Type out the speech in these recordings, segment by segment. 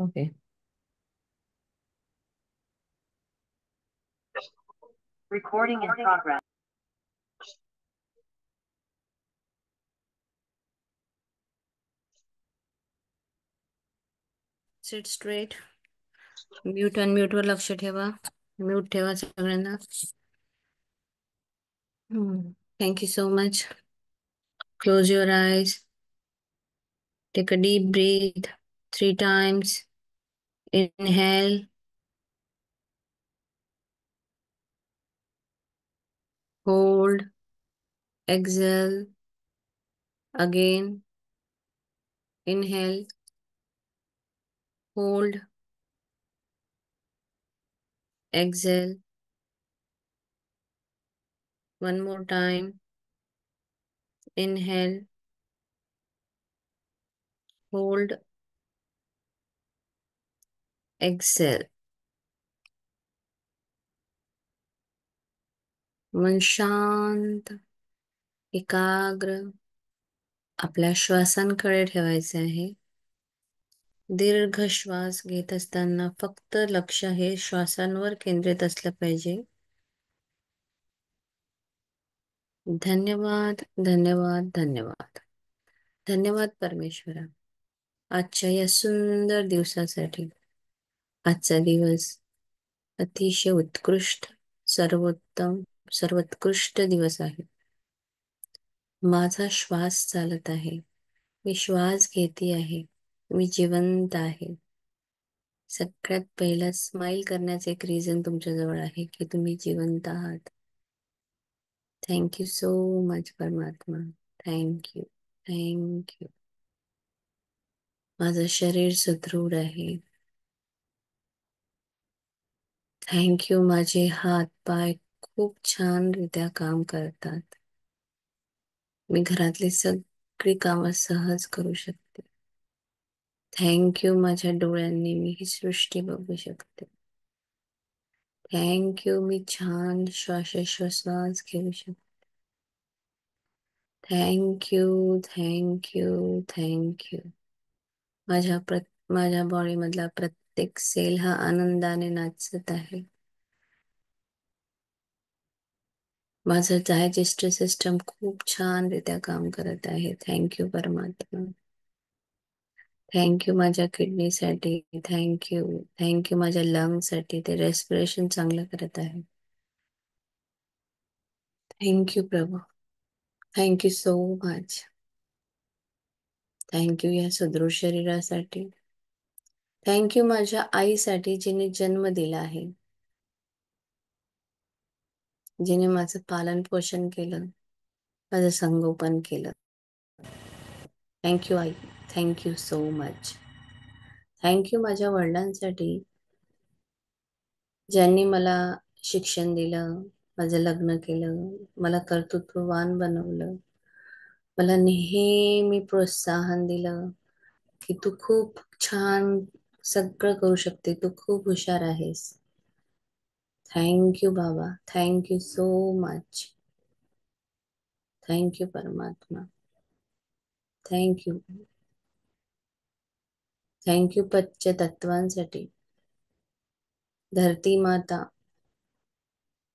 Okay. Recording in progress. Sit straight. Mute unmute वर लक्ष ठेवा. म्यूट ठेवा सगळ्यांना. Thank you so much. Close your eyes. Take a deep breath 3 times. Inhale. Hold. Exhale. Again. Inhale. Hold. Exhale. One more time. Inhale. Hold. Exhale. मन शांत, एकाग्र आपल्या श्वासांकडे ठेवायचे आहे. दीर्घ श्वास घेत असताना फक्त लक्ष हे श्वासांवर केंद्रित असलं पाहिजे. धन्यवाद, धन्यवाद, धन्यवाद. धन्यवाद परमेश्वरा, आजच्या या सुंदर दिवसासाठी. आजचा दिवस अतिशय उत्कृष्ट, सर्वोत्तम, सर्वोत्कृष्ट दिवस आहे. माझा श्वास चालत आहे. मी श्वास घेते आहे. मी जिवंत आहे. सगळ्यात पहिला स्माइल करण्याचे एक रिझन तुमच्याजवळ आहे की तुम्ही जिवंत आहात. थँक यू सो मच परमात्मा. Thank you, thank you. माझं शरीर सुदृढ आहे. Thank you. माझे हात पाय खूप छानरित्या काम करतात. मी घरातली सगळी कामं सहज करू शकते. Thank you. माझ्या डोळ्यांनी मी ही सृष्टी बघू शकते. Thank you. मी छान श्वासोच्छ्वास घेऊ शकते. Thank you, thank you, thank you. माझ्या बॉडी मधला प्रत्येक सेल हा आनंदाने नाचत आहे. माझं डायजेस्टिव्ह सिस्टम खूप छानरित्या काम करत आहे. थँक यू परमात्मा. थँक यू माझ्या किडनीसाठी. थँक यू, थँक यू माझ्या लंग्ससाठी. ते रेस्पिरेशन चांगलं करत आहे. Thank you Prabhu. Thank you so much. Thank you या सुदृढ शरीरासाठी. थँक यू माझ्या आईसाठी जिने जन्म दिला आहे, जिने माझं पालन पोषण केलं, माझं संगोपन केलं. Thank you I. Thank you so much. Thank you माझ्या वडिलांसाठी, ज्यांनी मला शिक्षण दिलं, माझं लग्न केलं, मला कर्तृत्ववान बनवलं, मला नेहमी प्रोत्साहन दिलं की तू खूप छान सगळं करू शकते, तू खूप हुशार आहेस. थँक यू बाबा. Thank you so much. Thank you परमात्मा. Thank you. थँक यू पंचतत्वांसाठी, धरती माता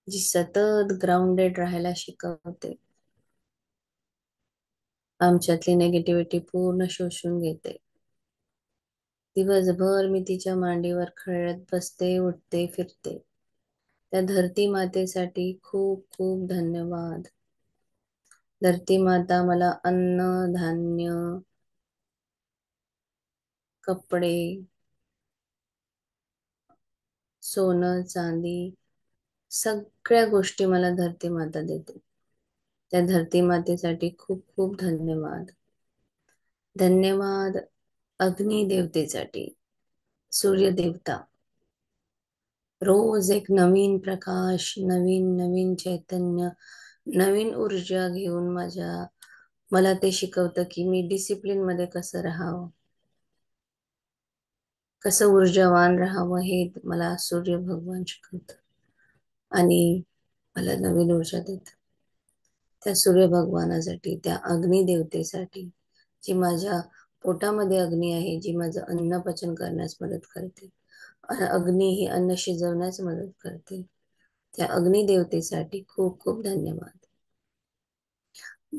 जी सतत ग्राउंडेड राहायला शिकवते, आमच्यातली नेगेटिव्हिटी पूर्ण शोषून घेते. दिवसभर मी तिच्या मांडीवर खेळत बसते, उठते, फिरते. त्या धरती मातेसाठी खूप खूप धन्यवाद. धरती माता मला अन्न, धान्य, कपडे, सोनं, चांदी, सगळ्या गोष्टी मला धरती माता देते. त्या धरती मातेसाठी खूप खूप धन्यवाद. धन्यवाद अग्नी देवतेसाठी. सूर्य देवता रोज एक नवीन प्रकाश, नवीन नवीन चैतन्य, नवीन ऊर्जा घेऊन मला ते शिकवतं की मी डिसिप्लिन मध्ये कसं राहावं, कसं ऊर्जावान राहावं, हे मला सूर्य भगवान शिकवतं आणि मला नवीन ऊर्जा देत. त्या सूर्य भगवानासाठी, त्या अग्नी देवतेसाठी, जी माझ्या पोटामध्ये अग्नी आहे जी माझं अन्न पचन करण्यास मदत करते. अग्नी ही अन्न शिजवण्यास मदत करते. त्या अग्निदेवतेसाठी खूप खूप धन्यवाद.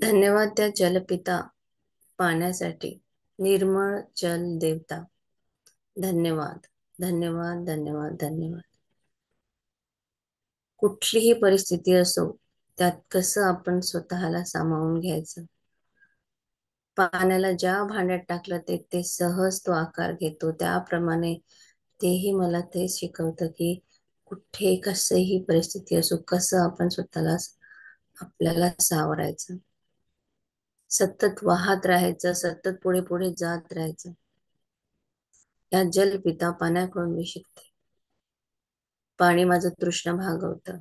धन्यवाद त्या जलपिता पाण्यासाठी, निर्मळ जल देवता. धन्यवाद, धन्यवाद, धन्यवाद, धन्यवाद. कुठलीही परिस्थिती असो, त्यात कसं आपण स्वतःला सामावून घ्यायचं. पाण्याला ज्या भांड्यात टाकलं ते ते सहज तो आकार घेतो. त्याप्रमाणे तेही मला ते शिकवतं की कुठे कसही परिस्थिती असो, कसं आपण स्वतःला आपल्याला सावरायचं. सतत वाहत राहायचं, सतत पुढे पुढे जात राहायचं. या जलपिता पाण्याकडून मी शिकते. पाणी माझं तृष्णा भागवतं.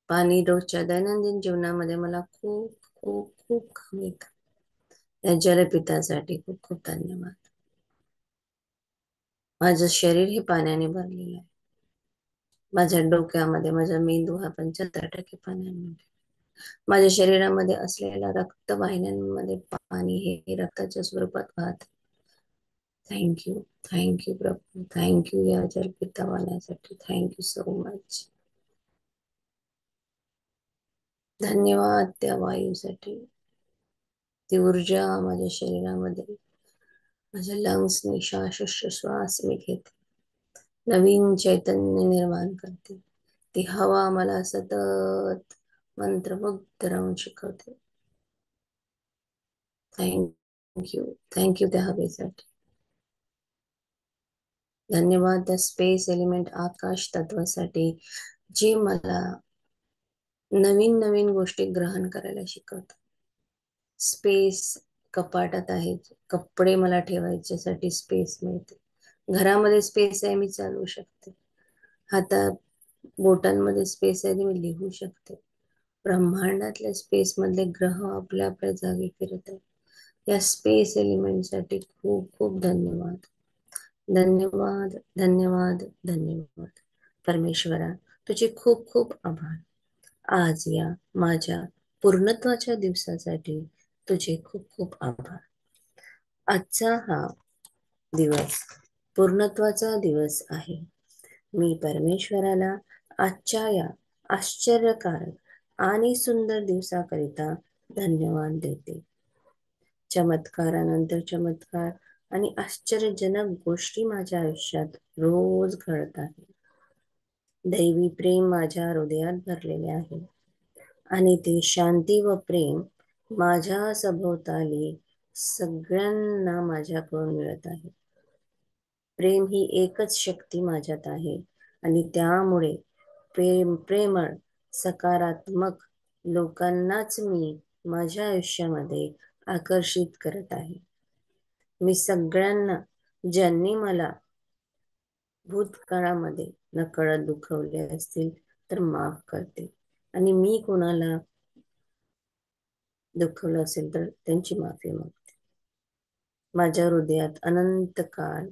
पाणी रोजच्या दैनंदिन जीवनामध्ये मला खूप खूप खूप काम येतं. या जलपितासाठी खूप खूप धन्यवाद. माझं शरीर हे पाण्याने भरलेलं आहे. माझ्या डोक्यामध्ये माझा मेंदू हा 75% पाण्याने. माझ्या शरीरामध्ये असलेल्या रक्तवाहिन्यांमध्ये पाणी हे रक्ताच्या स्वरूपात वाहत. थँक्यू, थँक्यू प्रभू, थँक्यू या जलपिता पाण्यासाठी. Thank you so much. धन्यवाद त्या वायूसाठी. ती ऊर्जा माझ्या शरीरामध्ये, माझ्या लंग्सनी श्वास मी घेते. नवीन चैतन्य निर्माण करते. ती हवा मला सतत मंत्रमुग्ध राहून शिकवते. थँक्यू, थँक्यू त्या हवेसाठी. धन्यवाद त्या स्पेस एलिमेंट आकाश तत्वासाठी, जे मला नवीन नवीन गोष्टी ग्रहण करायला शिकवतं. स्पेस कपाटात आहे, कपडे मला ठेवायच्यासाठी स्पेस मिळते. घरामध्ये स्पेस आहे, मी चालवू शकते. हातात बोटांमध्ये स्पेस आहे, मी लिहू शकते. ब्रह्मांडातल्या स्पेस मधले ग्रह आपल्या आपल्या जागी फिरत आहेत. या स्पेस एलिमेंटसाठी खूप खूप धन्यवाद. धन्यवाद, धन्यवाद, धन्यवाद. परमेश्वरा, तुझे खूप खूप आभार. आज या माझ्या पूर्णत्वाच्या दिवसासाठी तुझे खूप खूप आभार. आजचा हा दिवस पूर्णत्वाचा दिवस आहे. मी परमेश्वराला आजच्या या आश्चर्यकारक आणि सुंदर दिवसाकरिता धन्यवाद देते. चमत्कारानंतर चमत्कार आणि आश्चर्यजनक गोष्टी माझ्या आयुष्यात रोज घडत आहेत. दैवी प्रेम माझ्या हृदयात भरलेले आहे आणि ते शांती व प्रेम माझ्या सभोवताली सगळ्यांना माझ्याकडून मिळत आहे. प्रेम ही एकच शक्ती माझ्यात आहे आणि त्यामुळे प्रेमळ सकारात्मक लोकांनाच मी माझ्या आयुष्यामध्ये आकर्षित करत आहे. मी सगळ्यांना, ज्यांनी मला भूतकाळामध्ये नकळत दुखवले असतील तर माफ करते आणि मी कोणाला दुखवलं असेल तर त्यांची माफी मागते. माझ्या हृदयात अनंत काळ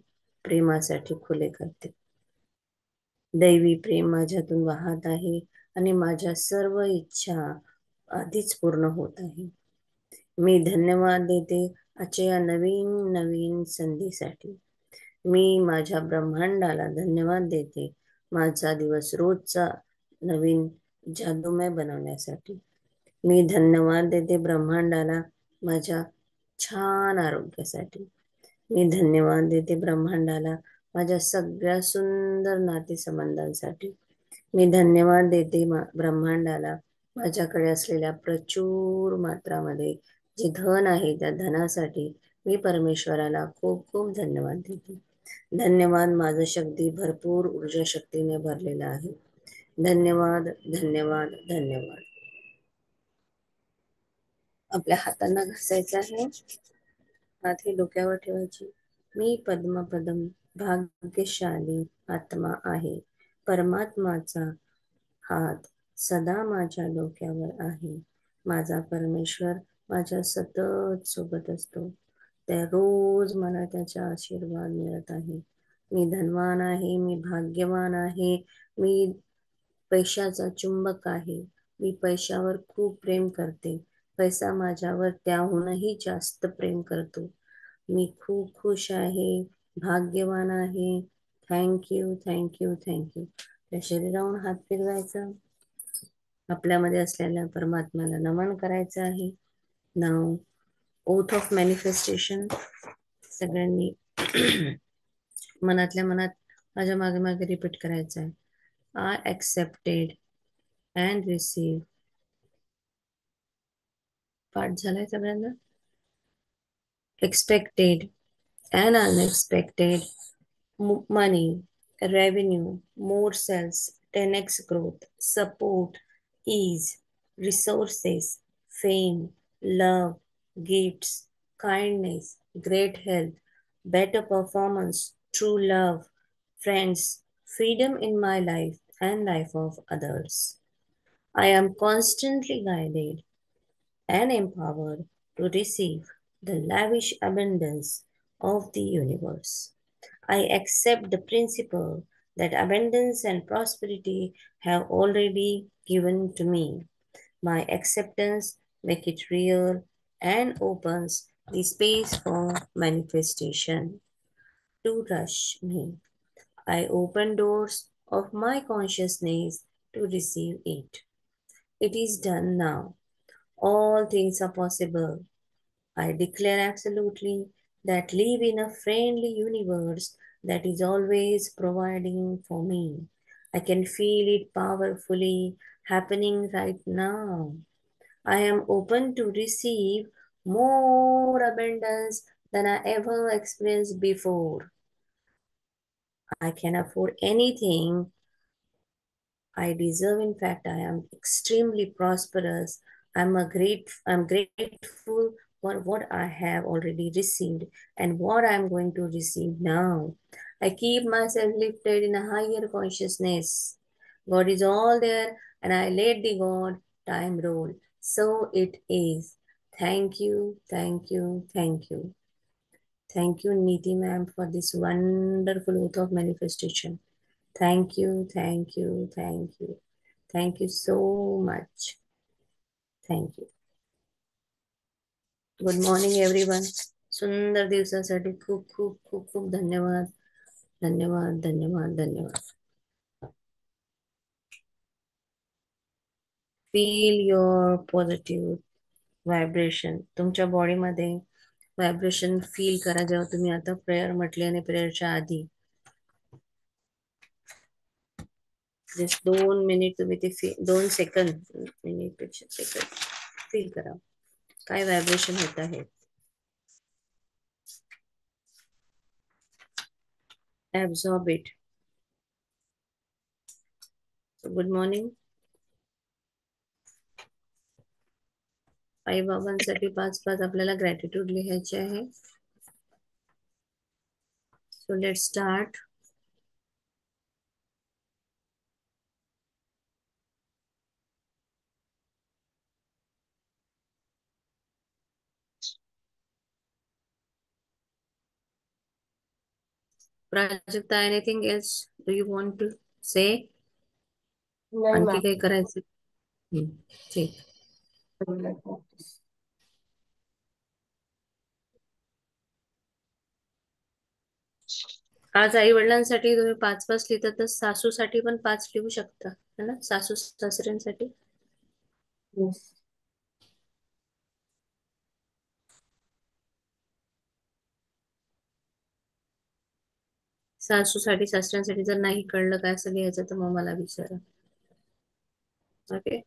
प्रेमासाठी खुले करते. दैवी प्रेम माझ्यातून वाहत आहे आणि माझ्या सर्व इच्छा आधीच पूर्ण होत आहे. मी धन्यवाद देते आजच्या या नवीन नवीन संधीसाठी. मी माझ्या ब्रह्मांडाला धन्यवाद देते माझा दिवस रोजचा नवीन जादूमय बनवण्यासाठी. मी धन्यवाद देते ब्रह्मांडाला माझ्या छान आरोग्यासाठी. मी धन्यवाद देते ब्रह्मांडाला माझ्या सगळ्या सुंदर नातेसंबंधांसाठी. मी धन्यवाद देते ब्रह्मांडाला माझ्याकडे असलेल्या प्रचूर मात्रामध्ये जे धन आहे त्या धनासाठी. मी परमेश्वराला खूप खूप धन्यवाद देते. धन्यवाद, माझं शक्ती भरपूर ऊर्जा शक्तीने भरलेला आहे. धन्यवाद, धन्यवाद, धन्यवाद. आपल्या हातांना घासायचं आहे. हात हे डोक्यावर ठेवायचे. मी पद्मपदम भाग्यशाली आत्मा आहे. परमात्माचा हात सदा माझ्या डोक्यावर आहे. माझा परमेश्वर माझ्या सतत सोबत असतो. त्या रोज मला त्याचा आशीर्वाद मिळत आहे. मी धनवान आहे, मी भाग्यवान आहे, मी पैशाचा चुंबक आहे. मी पैशावर खूप प्रेम करते. पैसा माझ्यावर त्याहूनही जास्त प्रेम करतो. मी खूप खुश आहे, भाग्यवान आहे. Thank you, thank you, thank you. त्या शरीरावरून हात फिरवायचा, आपल्यामध्ये असलेल्या परमात्म्याला नमन करायचं आहे. नाव ओथ ऑफ मॅनिफेस्टेशन सगळ्यांनी मनातल्या मनात माझ्या मागे मागे रिपीट करायचं आहे. I accepted and receive. पाठ झालाय सगळ्यांना? Expected and unexpected money, revenue, more sales, 10x growth, support, ease, resources, fame, love, gifts, kindness, great health, better performance, true love, friends, freedom in my life and life of others. I am constantly guided and empowered to receive the lavish abundance of the universe. I accept the principle that abundance and prosperity have already given to me. My acceptance makes it real and opens the space for manifestation to rush me. I open doors of my consciousness to receive it. It is done now. All things are possible. I declare absolutely that live in a friendly universe that is always providing for me. I can feel it powerfully happening right now. I am open to receive more abundance than I ever experienced before. I can afford anything I deserve. In fact, I am extremely prosperous. I'm grateful for what I have already received and what I'm going to receive now. I keep myself lifted in a higher consciousness. God is all there, and I let the God time roll. So it is. Thank you, thank you, thank you. Thank you, Niti ma'am, for this wonderful oath of manifestation. Thank you, thank you, thank you. Thank you so much. Thank you. Good morning everyone. सुंदर दिवसासाठी खूप खूप खूप खूप धन्यवाद. धन्यवाद, धन्यवाद, धन्यवाद. Feel your positive vibration. तुमच्या बॉडीमध्ये व्हायब्रेशन फील करा जेव्हा तुम्ही आता प्रेयर म्हटली आणि प्रेयरच्या आधी जस्ट 2 मिनिट तुम्ही ते 2 सेकंद, मिनिट पेक्षा सेकंद फील करा काय व्हायब्रेशन होत आहे. Absorb it. Good morning. आई बाबांसाठी 5 आपल्याला ग्रॅटिट्यूड लिहायचे आहे. So let start. Prajakta, anything else do you want to say? नाही आणखी मॅम. काही करायचं? ठीक. आज आई वडिलांसाठी तुम्ही 5 लिहिता तर सासूसाठी पण 5 लिहू शकता, है ना? सासू सासऱ्यांसाठी Yes. सासूसाठी सासऱ्यांसाठी जर नाही कळलं काय असं लिहायचं तर मग मला विचारा. ओके.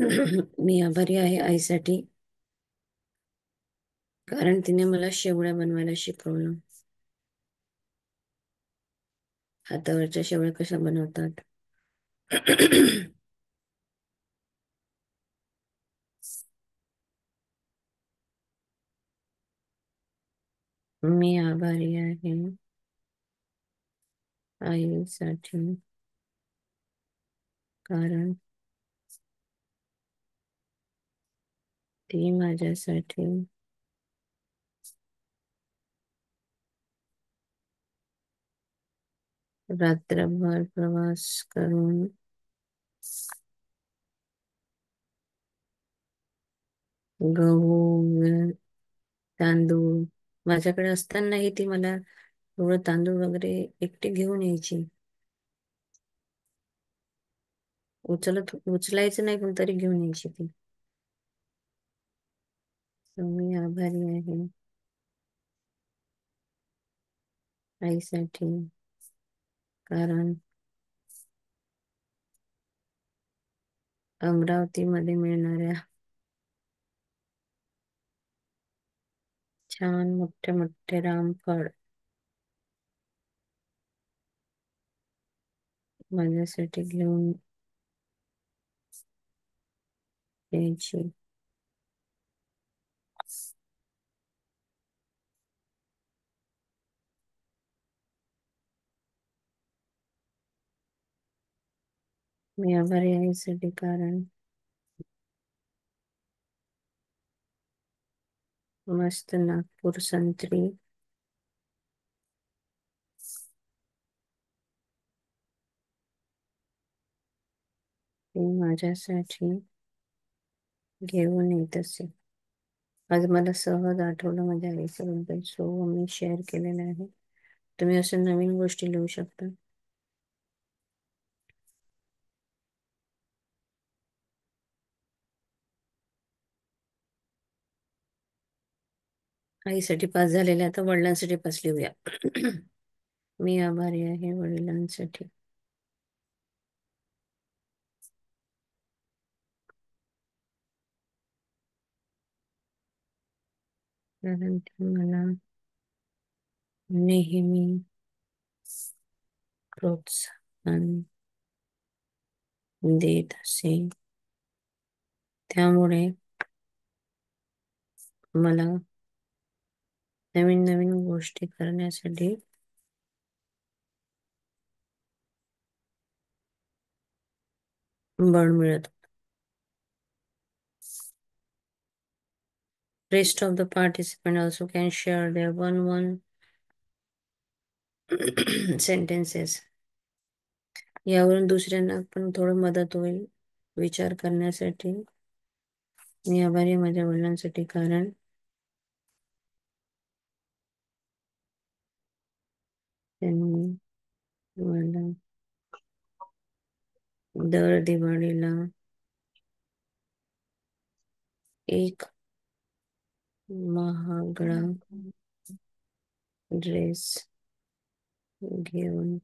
मी आभारी आहे आईसाठी, कारण तिने मला शेवळ्या बनवायला शिकवलं. हातावरच्या शेवळ्या कशा बनवतात. मी आभारी आहे आईसाठी, कारण ती माझ्यासाठी रात्रभर प्रवास करून गहू, तांदूळ माझ्याकडे असतानाही ती मला थोडं तांदूळ वगैरे एकटी घेऊन यायची. उचलायचं नाही पण तरी घेऊन यायची ती. मी आभारी आहे आईसाठी, कारण अमरावतीमध्ये मिळणाऱ्या छान मोठे मोठे रामफळ माझ्यासाठी घेऊन यायची. मी आभारी आईसाठी, कारण मस्त नागपूर संत्री ती माझ्यासाठी घेऊन येत असे. आज मला सहज आठवलं माझ्या आईच्याबद्दल, सो मी शेअर केलेलं आहे. तुम्ही अशा नवीन गोष्टी लिहू शकता. आईसाठी 5 झालेले, आता वडिलांसाठी 5 लिहूया. मी आभारी आहे वडिलांसाठी, कारण ते मला नेहमी प्रोत्साहन देत असे. त्यामुळे मला नवीन नवीन गोष्टी करण्यासाठी बळ मिळत. Rest of the participant also can share their one sentences. यावरून दुसऱ्यांना पण थोडं मदत होईल विचार करण्यासाठी. मी आभारी आहे माझ्या वडिलांसाठी, कारण त्यांनी मला दर दिवाळीला एक महागडा ड्रेस घेऊन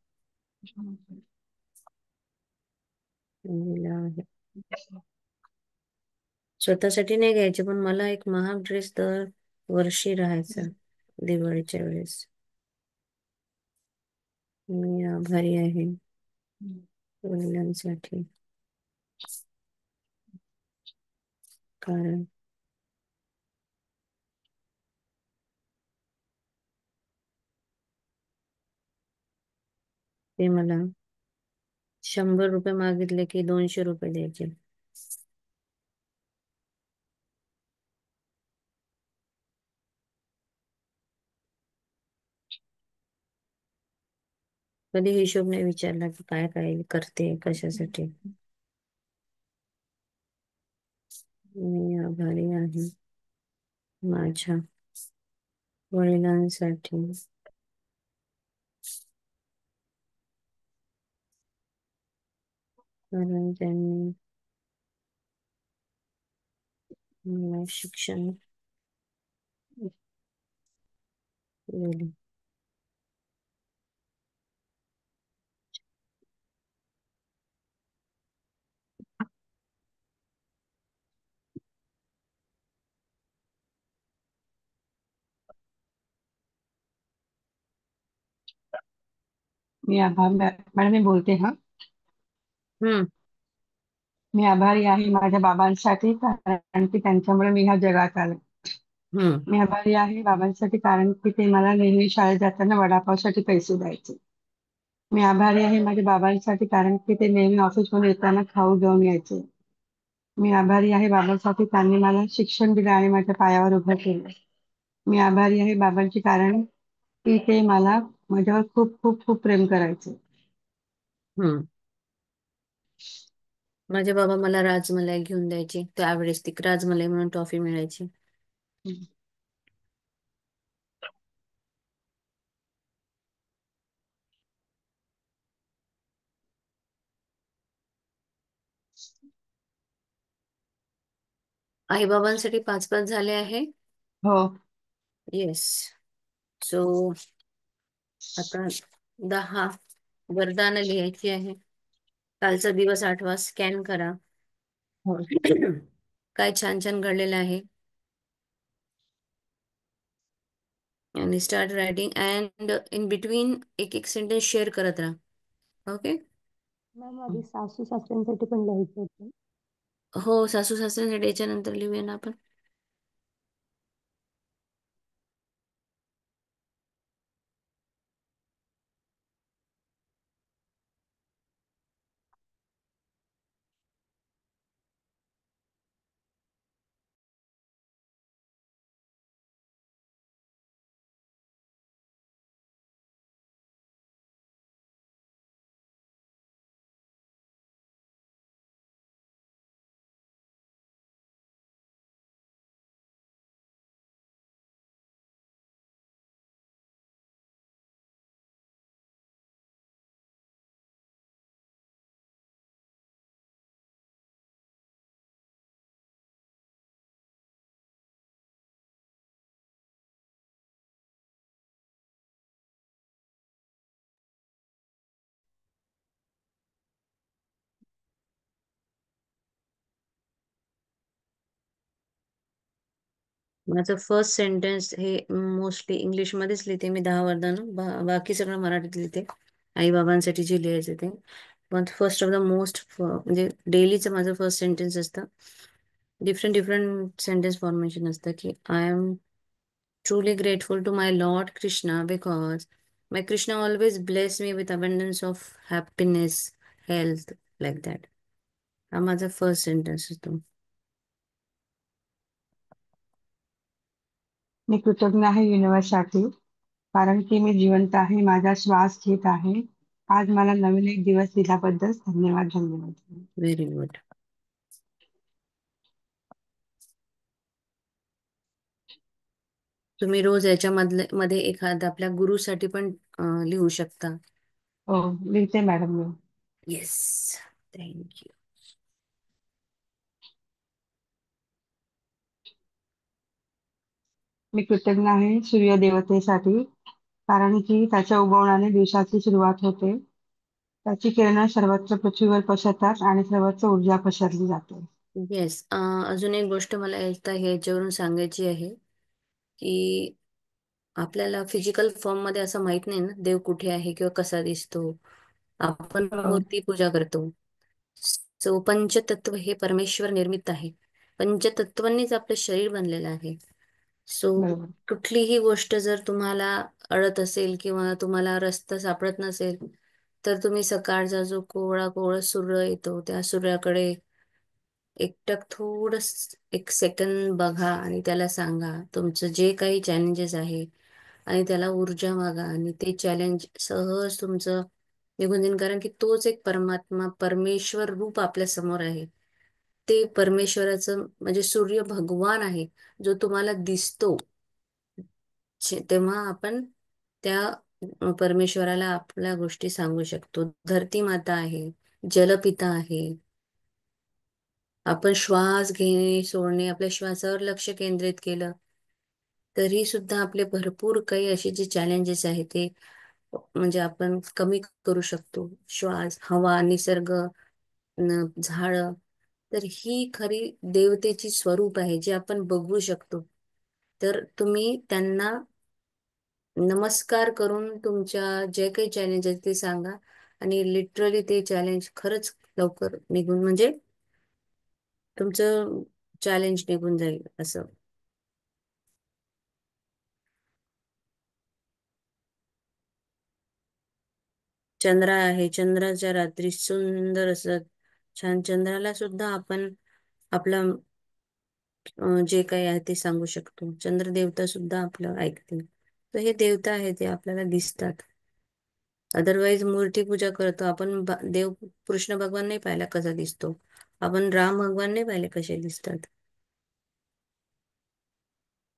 दिला आहे. स्वतःसाठी नाही घ्यायचे, पण मला एक महाग ड्रेस दर वर्षी राहायचा दिवाळीच्या वेळेस. मी आभारी आहे वडिलांसाठी, कारण ते मला 100 रुपये मागितले की 200 रुपये द्यायचे. कधी हिशोब नाही विचारला की काय काय करते कशासाठी. मी आभारी आहे माझ्या वडिलांसाठी, कारण त्यांनी मला शिक्षण दिले. मी आभार मॅडम मी बोलते हा. हम्म. मी आभारी आहे माझ्या बाबांसाठी कारण की त्यांच्यामुळे मी ह्या जगात आले. हम्म. मी आभारी आहे बाबांसाठी कारण की ते मला नेहमी शाळेत जाताना वडापावसाठी पैसे द्यायचे. मी आभारी आहे माझ्या बाबांसाठी कारण की ते नेहमी ऑफिसमधून येताना खाऊ घेऊन यायचे. मी आभारी आहे बाबांसाठी त्यांनी मला शिक्षण दिलं आणि माझ्या पायावर उभं केलं. मी आभारी आहे बाबांची कारण की ते मला माझ्यावर खूप खूप खूप प्रेम करायचे. हम्म. माझे बाबा मला राजमलाई घेऊन द्यायचे, त्यावेळेस ती राजमलाई म्हणून टॉफी मिळायची. आई बाबांसाठी पाच पाच झाले आहे. हो. येस. सो आता 10 वरदान लिहायची आहे. कालचा दिवस आठवा, स्कॅन करा. हो. काय छान छान घडलेलं आहे आणि start writing and in between एक एक सेंटेन्स शेअर करत राहा. ओके. मॅम आधी सासू सासऱ्यांसाठी पण लिहायचं होतं. हो, सासू सासऱ्यांसाठी याच्या नंतर लिहूया ना आपण. माझं फर्स्ट सेंटेन्स हे मोस्टली इंग्लिश मध्येच लिहिते मी, 10 वरदान. बाकी सगळं मराठीत लिहिते, आई बाबांसाठी जे लिहायचं ते. पण फर्स्ट ऑफ द मोस्ट म्हणजे डेलीचं माझं फर्स्ट सेंटेन्स असतं. डिफरंट डिफरंट सेंटेन्स फॉर्मेशन असतं की I am truly grateful to my Lord Krishna because my Krishna always bless me with abundance of happiness, health, like that. हा माझा first sentence असतो. मी कृतज्ञ आहे युनिव्हर्ससाठी कारण की मी जिवंत आहे माझा श्वास घेत आहे. आज मला नवीन एक दिवस दिल्याबद्दल धन्यवाद धन्यवाद. Very good. तुम्ही रोज याच्यामधले मध्ये एखादा आपल्या गुरुसाठी पण लिहू शकता. हो लिहिते मॅडम मी. येस. थँक्यू. मी कृतज्ञ आहे सूर्यदेवतेसाठी कारण की त्याच्या उगवण्याने दिवसाची सुरुवात होते. त्याची किरणे सर्वत्र पृथ्वीवर पसरतात आणि सर्वत्र ऊर्जा पसरली जाते. येस. अजून एक गोष्ट मला ह्याच्यावरून सांगायची आहे की आपल्याला फिजिकल फॉर्म मध्ये असं माहित नाही ना देव कुठे आहे किंवा कसा दिसतो. आपण हो मूर्ती पूजा करतो. सो पंचतत्व हे परमेश्वर निर्मित आहे. पंचतत्वांनीच आपलं शरीर बनलेलं आहे. सो बरोबर. कुठलीही गोष्ट जर तुम्हाला अडत असेल किंवा तुम्हाला रस्ता सापडत नसेल, तर तुम्ही सकाळचा जो कोवळा कोवळा सूर्य येतो त्या सूर्याकडे एकटक थोडस एक सेकंद बघा आणि त्याला सांगा तुमचं जे काही चॅलेंजेस आहे आणि त्याला ऊर्जा मागा आणि ते चॅलेंज सहज तुमचं निघून जाईल. कारण की तोच एक परमात्मा परमेश्वर रूप आपल्या समोर आहे. ते परमेश्वराचं म्हणजे सूर्य भगवान आहे जो तुम्हाला दिसतो. तेव्हा आपण त्या परमेश्वराला आपल्या गोष्टी सांगू शकतो. धरती माता आहे, जलपिता आहे. आपण श्वास घेणे सोडणे आपल्या श्वासावर लक्ष केंद्रित केलं तरी सुद्धा आपले भरपूर काही असे जे चॅलेंजेस आहेत ते म्हणजे आपण कमी करू शकतो. श्वास, हवा, निसर्ग, झाड, तर ही खरी देवतेची स्वरूप आहे जे आपण बघू शकतो. तर तुम्ही त्यांना नमस्कार करून तुमच्या जे काही चॅलेंज आहेत ते सांगा आणि लिटरली ते चॅलेंज खरंच लवकर निघून म्हणजे तुमचं चॅलेंज निघून जाईल असं. चंद्र आहे, चंद्राच्या रात्री सुंदर असं छान चंद्राला सुद्धा आपण आपलं जे काही आहे ते सांगू शकतो. चंद्र देवता सुद्धा आपलं ऐकते. तर हे देवता आहे ते आपल्याला दिसतात. अदरवाईज मूर्ती पूजा करतो आपण, देव कृष्ण भगवान नाही पाहिला कसा दिसतो, आपण राम भगवान नाही पाहिले कसे दिसतात.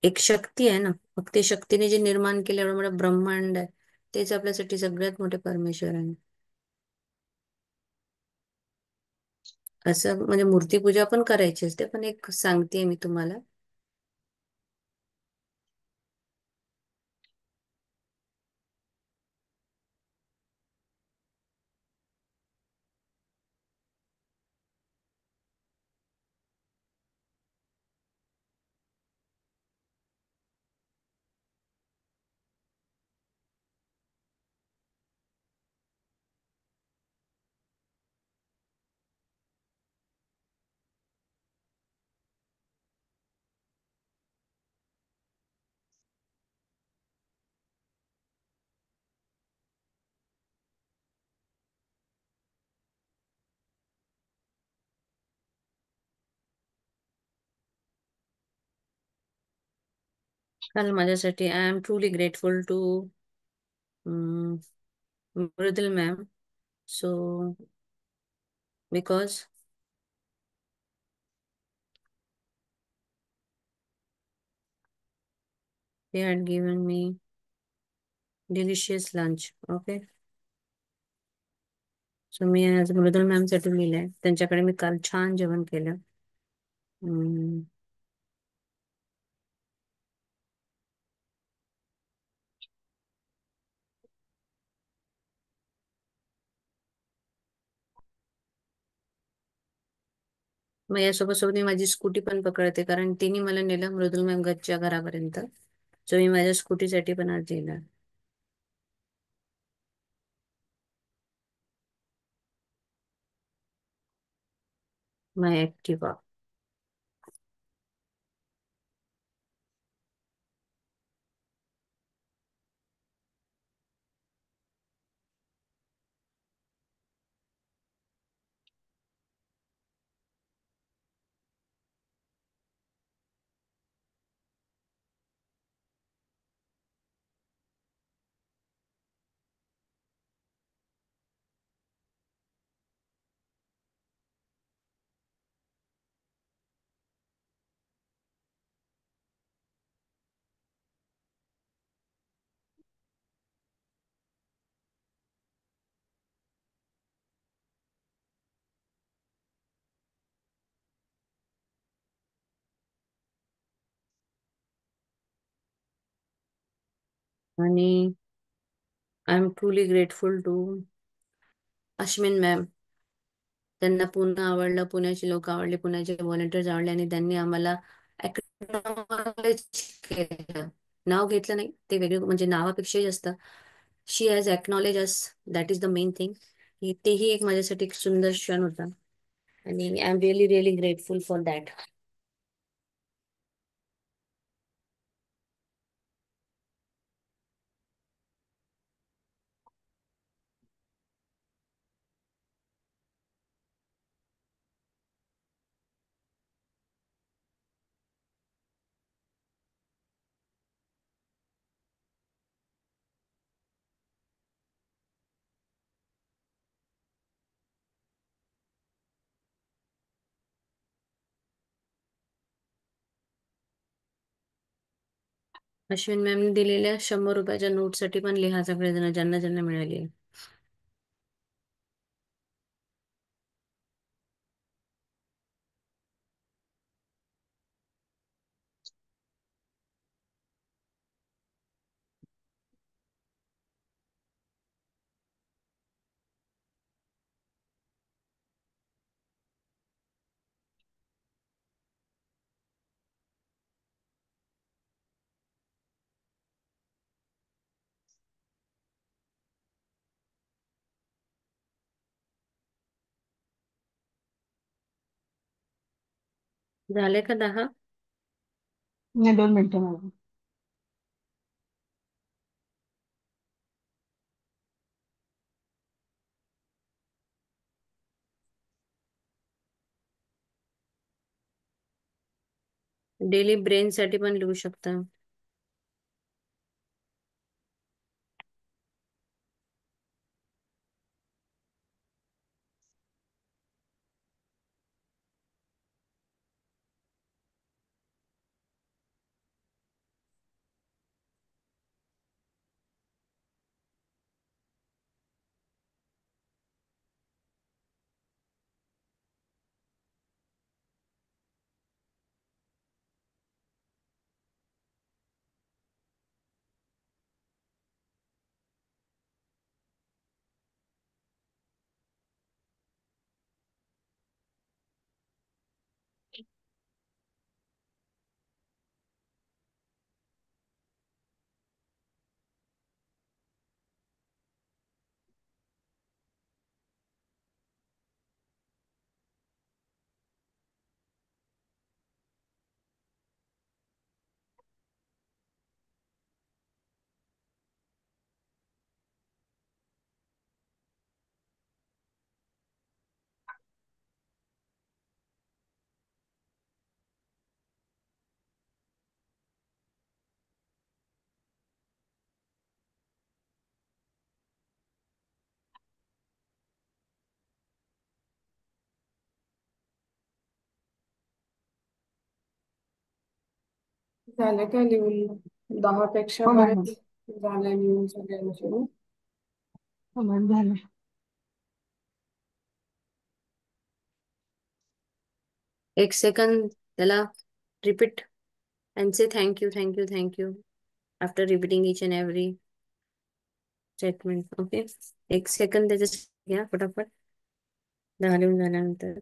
एक शक्ती आहे ना, मग ते शक्तीने जे निर्माण केलं एवढं मोठं ब्रह्मांड आहे, तेच आपल्यासाठी सगळ्यात मोठे परमेश्वर आहे. असं म्हणजे मूर्तीपूजा पण करायची असते, पण एक सांगते मी तुम्हाला. काल माझ्यासाठी I am truly grateful to Mridul ma'am. So because they had given me delicious lunch. Okay. So मी आज मृदुल मॅम साठी लिहिलंय, त्यांच्याकडे मी काल छान जेवण केलं. हम्म, मग यासोबत सोबत मी माझी स्कूटी पण पकडते, कारण तिने मला नेलं मृदुल मॅम गच्च्या घरापर्यंत. सो मी माझ्या स्कूटीसाठी पण आज लिहिलं. My Activa. आणि I am truly grateful to Ashwin ma'am. त्यांना पुणे आवडलं, पुण्याचे लोक आवडले, पुण्याचे व्हॉलेंटियर्स आवडले आणि त्यांनी आम्हाला acknowledge केलं. नाव घेतलं नाही ते वेगळं, म्हणजे नावापेक्षाही जास्त she has acknowledge us, that is the main thing. तेही एक माझ्यासाठी एक सुंदर क्षण होता आणि I am really really grateful for that. Ashwin मॅमने दिलेल्या 100 रुपयाच्या नोटसाठी पण लिहा सगळेजण, ज्यांना ज्यांना मिळाली आहे. झाले का 10? नाही, 2 मिनिटं मॅडम. डेली ब्रेन साठी पण लिहू शकता. झालं का लिहून? 10 पेक्षा हो मॅडम. बरेच झाले लिहून सगळ्यांचे. हो मॅडम, झालं. एक सेकंद त्याला repeat and say thank you, thank you, thank you after repeating each and every statement. Okay. एक सेकंद त्याच्या घ्या फटाफट 10 लिहून झाल्यानंतर.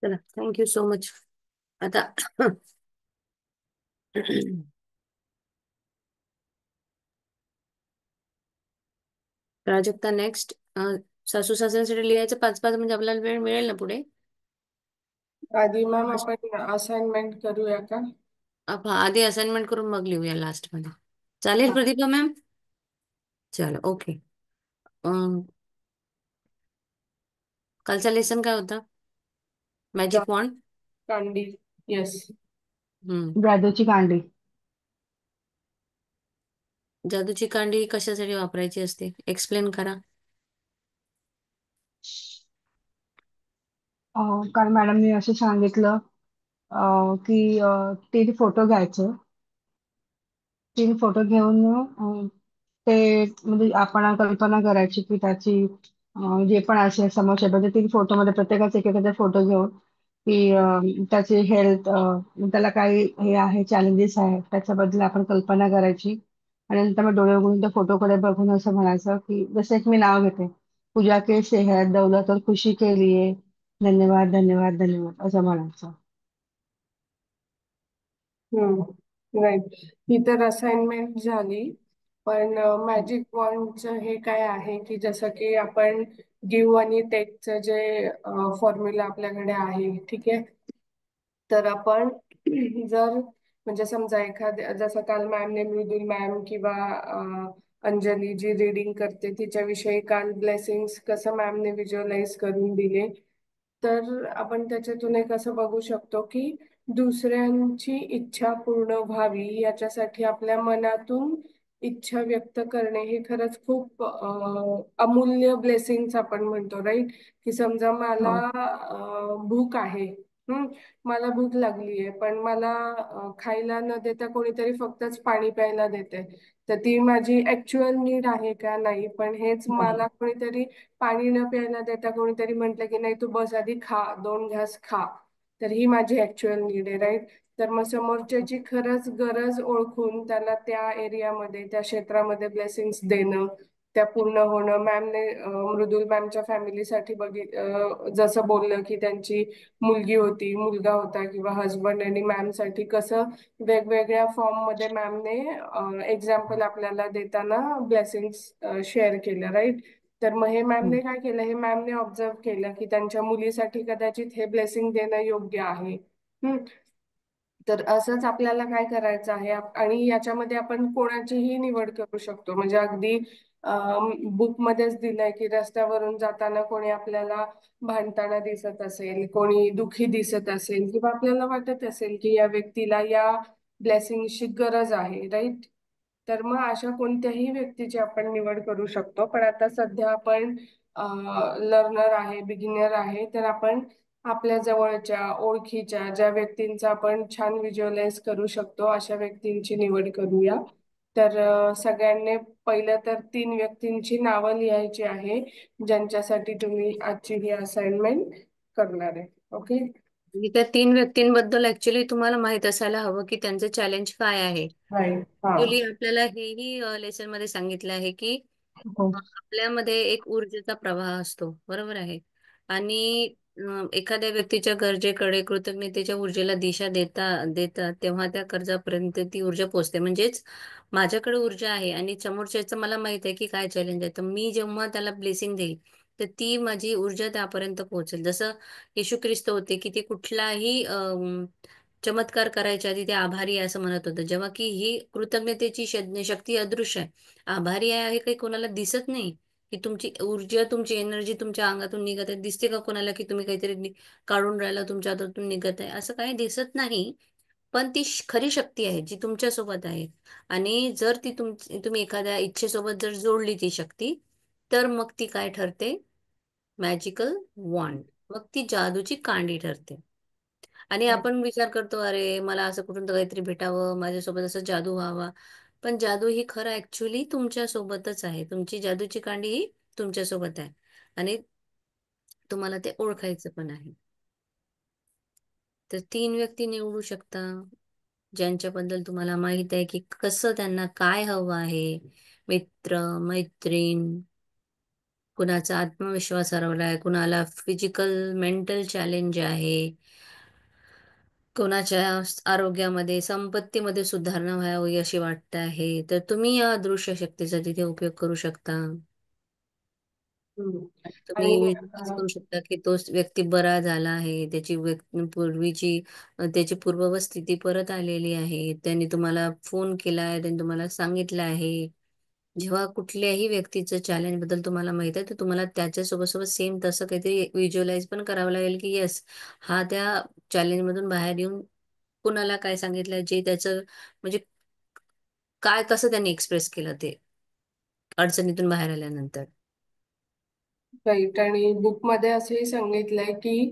चला थँक्यू सो मच. आता प्राजक्ता नेक्स्ट. सासू सासऱ्यांसाठी लिहायचं 5-5 म्हणजे आपल्याला वेळ मिळेल ना पुढे. आधी मॅम आपण असाइनमेंट करूया का? आधी असाइनमेंट करून मग लिहूया लास्ट मध्ये. चालेल हा. प्रदीपा मॅम? चलो ओके. कालचा लेसन काय होता? मॅजिक वॉन्ड. कांडी. येस. जादूची कांडी. जादूची कांडी कशासाठी वापरायची असते? एक्सप्लेन करा. काल मॅडमनी असं सांगितलं, की 3 फोटो घ्यायचे. 3 फोटो घेऊन ते म्हणजे आपण कल्पना करायची की त्याची जे पण असेल समस्या म्हणजे 3 फोटोमध्ये प्रत्येकाचे एकेकाचा फोटो घेऊन की त्याची हेल्थ त्याला काही हे आहे चॅलेंजेस आहे त्याच्याबद्दल आपण कल्पना करायची. आणि नंतर मग डोळे उघडून त्या फोटोकडे बघून असं म्हणायचं की जसं एक मी नाव घेते, पूजा के सेहत दौलत और खुशी के लिए धन्यवाद धन्यवाद धन्यवाद असं म्हणायचं. राईट. ही तर असाइनमेंट झाली. पण मॅजिक वॉन्डचं हे काय आहे की जसं की आपण गिव्ह आणि टेकचं जे फॉर्म्युला आपल्याकडे आहे, ठीक आहे. तर आपण जर म्हणजे समजा एखाद्या जसं काल मॅमने मृदुल मॅम किंवा अंजली जी रीडिंग करते तिच्याविषयी काल ब्लेसिंग्स कसं मॅमने व्हिज्युअलाइज करून दिले, तर आपण त्याच्यातून एक असं बघू शकतो की दुसऱ्यांची इच्छा पूर्ण व्हावी याच्यासाठी आपल्या मनातून इच्छा व्यक्त करणे हे खरंच खूप अमूल्य ब्लेसिंग्स आपण म्हणतो, राईट. की समजा मला हो. भूक आहे. हम्म, मला भूक लागली आहे पण मला खायला न देता कोणीतरी फक्तच पाणी प्यायला देते, तर ती माझी ऍक्च्युअल नीड आहे का? नाही. पण हेच नाही. मला कोणीतरी पाणी न प्यायला देता कोणीतरी म्हटलं की नाही तू बस आधी खा, 2 घास खा, तर ही माझी ऍक्च्युअल नीड आहे, राईट. तर मग समोरच्याची खरंच गरज ओळखून त्याला त्या एरियामध्ये त्या क्षेत्रामध्ये ब्लेसिंग्स देणं, त्या पूर्ण होणं. मॅमने मृदुल मॅमच्या फॅमिलीसाठी जसं बोललं की त्यांची मुलगी होती, मुलगा होता किंवा हजबंड, आणि मॅमसाठी कसं वेगवेगळ्या फॉर्म मध्ये मॅमने एक्झाम्पल आपल्याला देताना ब्लेसिंग्स शेअर केल्या, राईट. तर मग हे मॅमने काय केलं, हे मॅमने ऑब्झर्व केलं की त्यांच्या मुलीसाठी कदाचित हे ब्लेसिंग देणं योग्य आहे. हम्म. तर असंच आपल्याला काय करायचं आहे आणि याच्यामध्ये आपण कोणाचीही निवड करू शकतो. म्हणजे अगदी बुक मध्येच दिलंय की रस्त्यावरून जाताना कोणी आपल्याला भांडताना दिसत असेल, कोणी दुःखी दिसत असेल किंवा आपल्याला वाटत असेल की या व्यक्तीला या ब्लेसिंगची गरज आहे, राईट. तर मग अशा कोणत्याही व्यक्तीची आपण निवड करू शकतो. पण आता सध्या आपण लर्नर आहे, बिगिनर आहे, तर आपण आपल्या जवळच्या ओळखीच्या ज्या व्यक्तींचा आपण छान व्हिज्युअलाइज करू शकतो अशा व्यक्तींची निवड करूया. तर सगळ्यांनी पहिलं तर 3 व्यक्तींची नावं लिहायची आहे ज्यांच्यासाठी तुम्ही आजची ही असाइनमेंट करणार आहे. ओके. आणि त्या 3 व्यक्तींबद्दल ऍक्च्युली तुम्हाला माहित असायला हवं की त्यांचं चॅलेंज काय आहे. राईट. हा. ऍक्च्युली आपल्याला हेही लेसन मध्ये सांगितलं आहे की हो. आपल्यामध्ये एक ऊर्जेचा प्रवाह असतो, बरोबर आहे. आणि एखाद्या व्यक्तीच्या गरजेकडे कृतज्ञतेच्या ऊर्जेला दिशा देता देता तेव्हा त्या कर्जापर्यंत ती ऊर्जा पोहोचते. म्हणजेच माझ्याकडे ऊर्जा आहे आणि समोरच्याचं मला माहित आहे की काय चॅलेंज आहे, तर मी जेव्हा त्याला ब्लेसिंग देईल तर ती माझी ऊर्जा त्यापर्यंत पोहोचेल. जसं येशू ख्रिस्त होते की ते कुठलाही चमत्कार करायच्या आधी ते आभारी आहे असं म्हणत होतं, जेव्हा की ही कृतज्ञतेची शक्ती अदृश्य आहे. आभारी आहे हे काही कोणाला दिसत नाही. की तुमची ऊर्जा, तुमची एनर्जी तुमच्या अंगातून निघत आहे दिसते का कोणाला, की तुम्ही काहीतरी काढून राहिला तुमच्या हातातून निघत आहे, असं काही दिसत नाही. पण ती खरी शक्ती आहे जी तुमच्या सोबत आहे. आणि जर ती तुम्ही एखाद्या इच्छेसोबत जर जोडली ती शक्ती, तर मग ती काय ठरते? मॅजिकल वॉन्ड. मग ती जादूची कांडी ठरते. आणि आपण विचार करतो, अरे मला असं कुठून तर काहीतरी भेटावं, माझ्यासोबत असं जादू व्हावा. पण जादू ही खरं ऍक्च्युली तुमच्या सोबतच आहे. तुमची जादूची कांडी ही तुमच्या सोबत आहे. आणि तुम्हाला ते ओळखायचं पण आहे. तर 3 व्यक्ती निवडू शकता ज्यांच्याबद्दल तुम्हाला माहित आहे की कसं त्यांना काय हवं आहे. मित्र, मैत्रीण, कुणाचा आत्मविश्वास हरवलाय, कुणाला फिजिकल मेंटल चॅलेंज आहे, कोणाच्या आरोग्यामध्ये, संपत्तीमध्ये सुधारणा व्हावी अशी वाटत आहे, तर तुम्ही या दृश्य शक्तीचा तिथे उपयोग करू शकता. हम्म. तुम्ही आणि विश्वास करू शकता की तो व्यक्ती बरा झाला आहे, त्याची पूर्वीची त्याची पूर्ववत स्थिती परत आलेली आहे, त्यांनी तुम्हाला फोन केला आहे, त्यांनी तुम्हाला सांगितलं आहे. जेव्हा कुठल्याही व्यक्तीचं चॅलेंज बद्दल तुम्हाला माहित आहे, तर तुम्हाला त्याच्यासोबत सोबत सेम तसं काहीतरी व्हिज्युअलाइज पण करावं लागेल की येस, हा त्या चॅलेंज मधून बाहेर येऊन कुणाला काय सांगितलं, जे त्याचं म्हणजे काय कसं त्यांनी एक्सप्रेस केलं ते अडचणीतून बाहेर आल्यानंतर. राईट. आणि बुकमध्ये असंही सांगितलंय की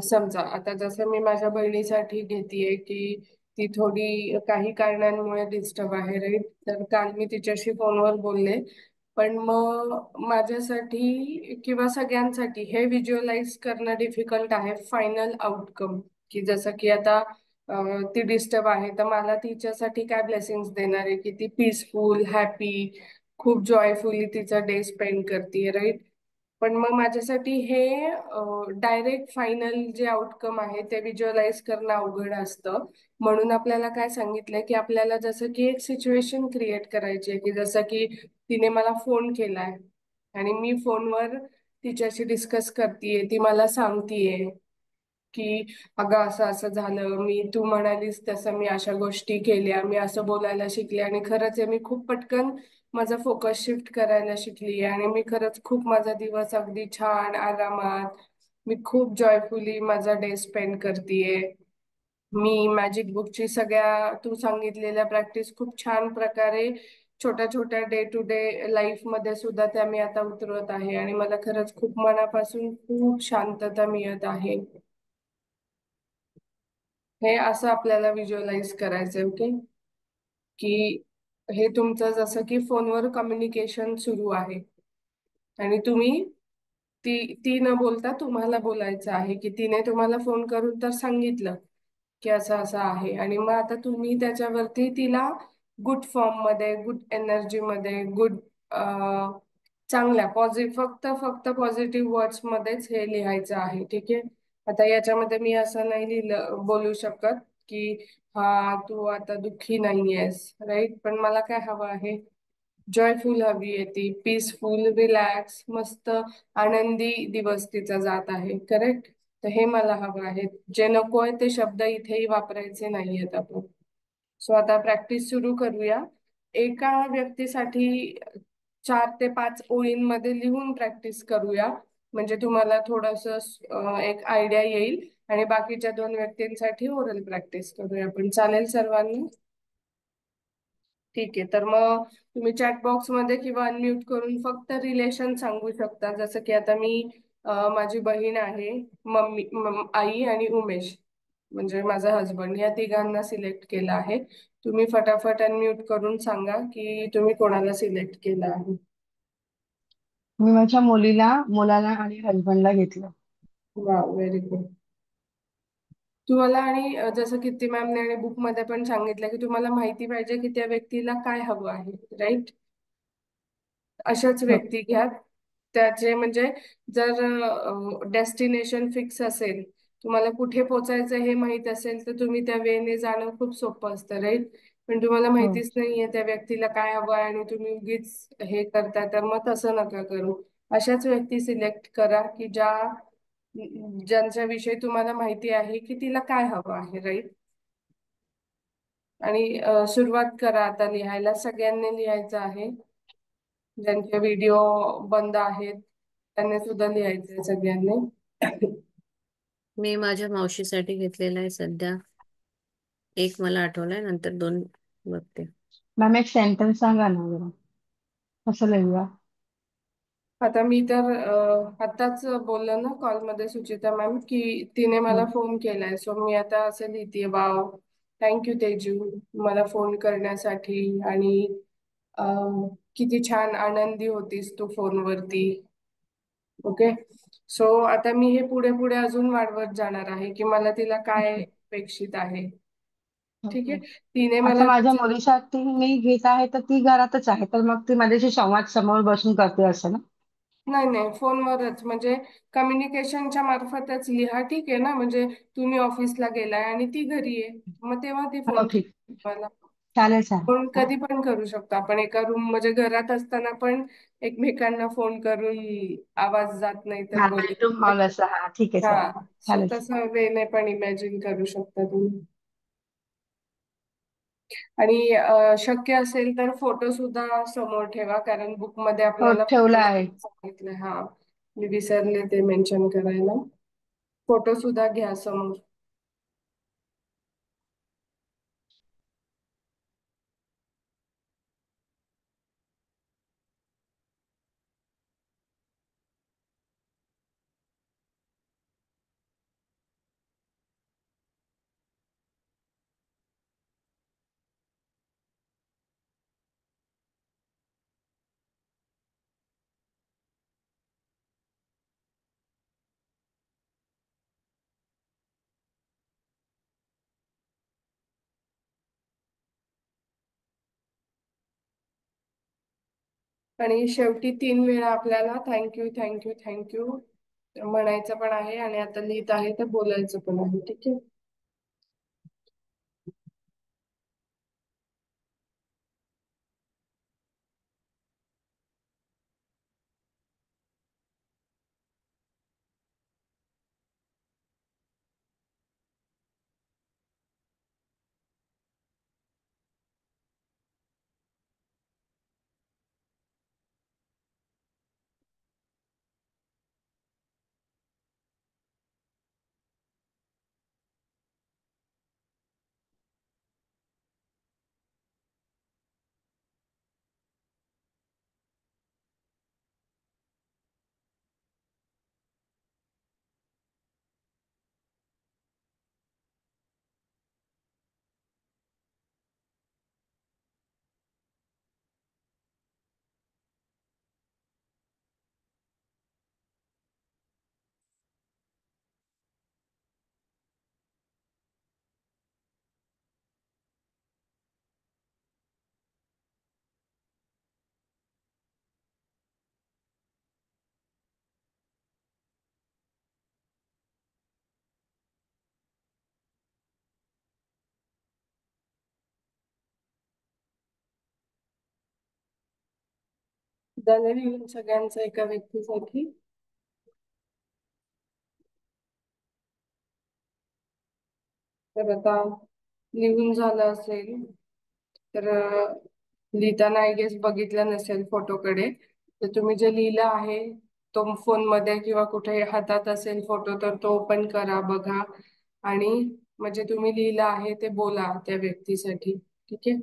समजा आता जसं मी माझ्या बहिणीसाठी घेतेय की ती थोडी काही कारणांमुळे डिस्टर्ब आहे, राईट. तर काल मी तिच्याशी फोनवर बोलले, पण मग माझ्यासाठी किंवा सगळ्यांसाठी हे व्हिज्युअलाइज करणं डिफिकल्ट आहे फायनल आउटकम. की जसं की आता ती डिस्टर्ब आहे, तर मला तिच्यासाठी काय ब्लेसिंग्स देणार आहे की ती पीसफुल हॅपी खूप जॉयफुली तिचा डे स्पेंड करते, राईट. पण मग माझ्यासाठी हे डायरेक्ट फायनल जे आउटकम आहे ते व्हिज्युअलाइज करणं अवघड असतं. म्हणून आपल्याला काय सांगितलंय की आपल्याला जसं की एक सिच्युएशन क्रिएट करायची आहे, की जसं की तिने मला फोन केलाय आणि मी फोनवर तिच्याशी डिस्कस करतेय, ती मला सांगतेय की अगं असं असं झालं, मी तू म्हणालीस तसं मी अशा गोष्टी केल्या, मी असं बोलायला शिकले आणि खरंच आहे मी खूप पटकन माझा फोकस शिफ्ट करायला शिकली आणि मी खरंच खूप माझा दिवस अगदी छान आरामात मी खूप जॉयफुली माझा डे स्पेंड करतेय. मी मॅजिक बुकची सगळ्या तू सांगितलेल्या प्रॅक्टिस खूप छान प्रकारे छोट्या छोट्या डे टू डे लाईफ मध्ये सुद्धा त्या मी आता उतरवत आहे आणि मला खरंच खूप मनापासून खूप शांतता मिळत आहे. हे असं आपल्याला व्हिज्युअलाइज करायचंय, ओके. की हे तुमचं जसं की फोनवर कम्युनिकेशन सुरू आहे आणि तुम्ही ती न बोलता तुम्हाला बोलायचं आहे, की तिने तुम्हाला फोन करून तर सांगितलं की असं असं आहे आणि मग आता तुम्ही त्याच्यावरती तिला गुड फॉर्म मध्ये गुड एनर्जी मध्ये गुड चांगल्या फक्त फक्त पॉझिटिव्ह वर्ड्स मध्येच हे लिहायचं आहे, ठीक आहे. आता याच्यामध्ये मी असं नाही लिहिलं बोलू शकत की हा तू आता दुःखी नाहीयेस, राईट. पण मला काय हवं आहे, जॉयफुल हवी आहे ती, पीसफुल रिलॅक्स मस्त आनंदी दिवस तिचा जात आहे, करेक्ट. तर हे मला हवं आहे. जे नको आहे ते शब्द इथेही वापरायचे नाहीयेत आपण. सो आता प्रॅक्टिस सुरू करूया. एका व्यक्तीसाठी 4 ते 5 ओळींमध्ये लिहून प्रॅक्टिस करूया, म्हणजे तुम्हाला थोडस एक आयडिया येईल. आणि बाकीच्या 2 व्यक्तींसाठी ओरल प्रॅक्टिस करूया आपण. चालेल सर्वांनी? ठीक आहे. तर मग तुम्ही चॅट बॉक्स मध्ये किंवा अनम्यूट करून फक्त रिलेशन सांगू शकता. जसं की आता मी माझी बहीण आहे, आई आणि उमेश म्हणजे माझा हसबंड, या तिघांना सिलेक्ट केलं आहे. तुम्ही फटाफट अनम्यूट करून सांगा की तुम्ही कोणाला सिलेक्ट केलं आहे. मी माझ्या मुलाला आणि हसबंडला घेतलं. वा, व्हेरी गुड. तुम्हाला आणि जसं कीर्ती मॅमने आणि बुक मध्ये पण सांगितलं की तुम्हाला माहिती पाहिजे की त्या व्यक्तीला काय हवं आहे, राईट. अशाच हो. व्यक्ती घ्या. त्याचे म्हणजे जर डेस्टिनेशन फिक्स असेल, तुम्हाला कुठे पोचायचं हे माहित असेल, तर तुम्ही त्या वेने जाणं खूप सोपं असतं, राईट. पण तुम्हाला हो. माहितीच नाहीये त्या व्यक्तीला काय हवं आहे आणि तुम्ही उगीच हे करता, तर मग तसं नका करू. अशाच व्यक्ती सिलेक्ट करा की ज्यांच्याविषयी तुम्हाला माहिती आहे की तिला काय हवं आहे, राईट. आणि सुरुवात करा आता लिहायला. सगळ्यांनी लिहायचं आहे. ज्यांचे व्हिडिओ बंद आहेत त्यांनी सुद्धा लिहायचे सगळ्यांनी. मी माझ्या मावशीसाठी घेतलेला आहे सध्या. एक मला आठवलाय, नंतर 2 बघते. मॅम एक सेंटेन्स सांगा ना जरा, कसं लिहूया? आता मी तर आताच बोललो ना कॉलमध्ये सुचिता मॅम की तिने मला हं. फोन केलाय. सो मी आता असं लिहितेय, वाव थँक्यू तेजू मला फोन करण्यासाठी आणि किती छान आनंदी होतीस तू फोनवरती. ओके. सो आता मी हे पुढे पुढे अजून वाढवत जाणार आहे की मला तिला काय ओके. अपेक्षित आहे, ठीक आहे. ओके. तिने आता मला माझ्या तिचं मुलीसाठी मी घेत आहे तर ती घरातच आहे, तर मग ती माझ्याशी संवाद समोर बसून करते असं ना? नाही नाही, फोनवरच म्हणजे कम्युनिकेशनच्या मार्फतच लिहा, ठीक आहे ना. म्हणजे तुम्ही ऑफिसला गेलाय आणि ती घरी आहे, मग तेव्हा ती हो फोन ठीक. तुम्हाला चालेल चालेल. फोन हा. कधी पण करू शकतो आपण. एका रूम म्हणजे घरात असताना पण एकमेकांना फोन करून आवाज जात नाही तर हा बोलू. बेडरूम हॉल असं, हा ठीक आहे हा. चालेल. सो चालेल. तसं वेने पण इमॅजिन करू शकता तुम्ही. आणि शक्य असेल तर फोटो सुद्धा समोर ठेवा, कारण बुक मध्ये हो आपल्याला ठेवला फोटो आहे. सांगितलंय. हा, मी विसरले ते मेन्शन करायला. फोटो सुद्धा घ्या समोर. आणि शेवटी 3 वेळा आपल्याला थँक्यू थँक्यू थँक्यू म्हणायचं पण आहे आणि आता लिहित आहे तर बोलायचं पण आहे. ठीक आहे. झालं लिहून सगळ्यांचं एका व्यक्तीसाठी? तर आता लिहून झालं असेल तर लिहिताना आय गेस बघितलं नसेल फोटोकडे, तर तुम्ही जे लिहिलं आहे तो फोन मध्ये किंवा कुठे हातात असेल फोटो तर तो ओपन करा, बघा आणि म्हणजे तुम्ही लिहिलं आहे ते बोला त्या व्यक्तीसाठी. ठीक आहे.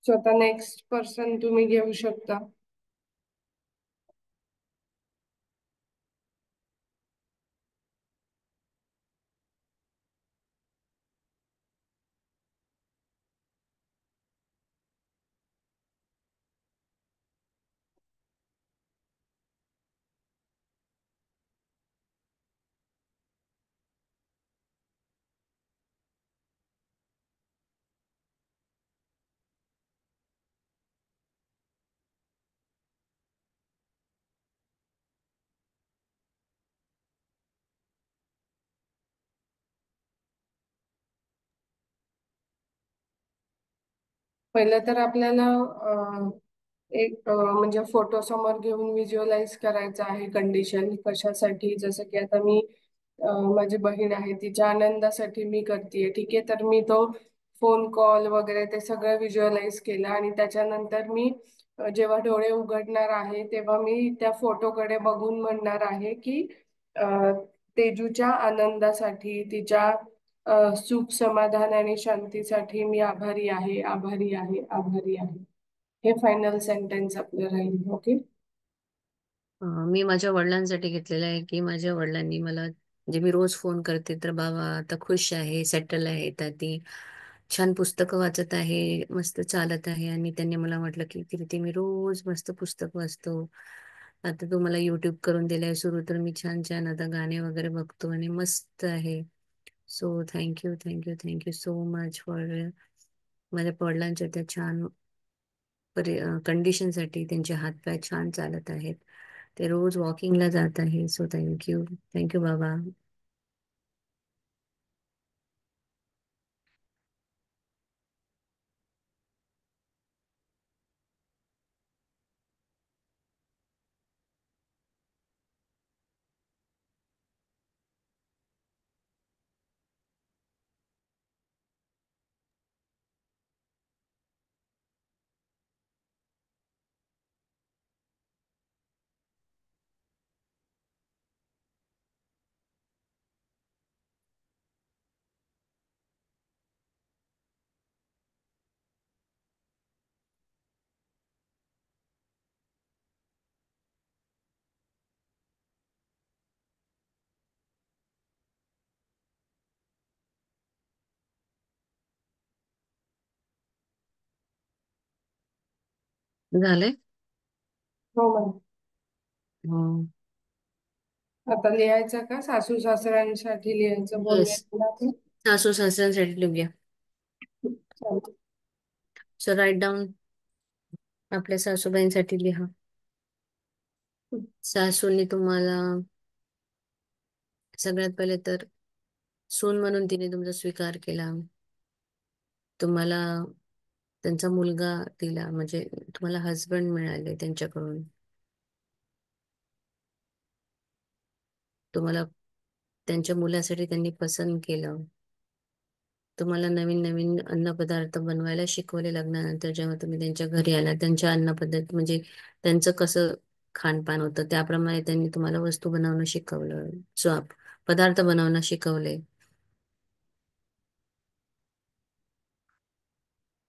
सो आता नेक्स्ट पर्सन तुम्ही घेऊ शकता. पहिलं तर आपल्याला एक म्हणजे फोटो समोर घेऊन व्हिज्युअलाइज करायचं आहे कंडिशन कशासाठी. जसं की आता मी माझी बहीण आहे तिच्या आनंदासाठी मी करतेय. ठीक आहे. तर मी तो फोन कॉल वगैरे ते सगळं व्हिज्युअलाइज केलं आणि त्याच्यानंतर मी जेव्हा डोळे उघडणार आहे तेव्हा मी त्या फोटोकडे बघून म्हणणार आहे की अ, तेजूच्या आनंदासाठी, तिच्या सुख समाधान आणि शांतीसाठी मी आभारी आहे, आभारी आहे, आभारी आहे. हे फायनल सेंटेन्स आपलं राहील. ओके. मी माझ्या वडिलांसाठी घेतलेलं आहे की माझ्या वडिलांनी मला, म्हणजे मी रोज फोन करते तर बाबा आता खुश आहे, सेटल आहे, तर ती छान पुस्तकं वाचत आहे, मस्त चालत आहे. आणि त्यांनी मला म्हटलं की कीर्ती मी रोज मस्त पुस्तक वाचतो, आता तू मला युट्यूब करून दिलंय सुरू तर मी छान छान आता गाणे वगैरे बघतो आणि मस्त आहे. So thank you thank you thank you so much for माझ्या वडिलांच्या त्या छान कंडिशनसाठी. त्यांचे हातपाय छान चालत आहेत, ते रोज वॉकिंगला जात आहे. सो थँक्यू थँक्यू बाबा. झालंय. हो मॅम. हो. आता लिहायचं का सासू सासऱ्यांसाठी लिहायचं बोलले येस. ना ते? सासू सासऱ्यांसाठी लिहूया. चालतं. So write down. आपल्या सासूबाईंसाठी लिहा. सासूने तुम्हाला सगळ्यात पहिले तर सून म्हणून तिने तुमचा स्वीकार केला. तुम्हाला त्यांचा मुलगा दिला, म्हणजे तुम्हाला हसबंड मिळाले त्यांच्याकडून. तुम्हाला त्यांच्या मुलासाठी त्यांनी पसंत केलं. तुम्हाला नवीन नवीन अन्नपदार्थ बनवायला शिकवले लग्नानंतर. जेव्हा तुम्ही त्यांच्या घरी आला, त्यांच्या अन्न पद्धत म्हणजे त्यांचं कसं खानपान होतं त्याप्रमाणे त्यांनी तुम्हाला वस्तू बनवणं शिकवलं. पदार्थ बनवणं शिकवले.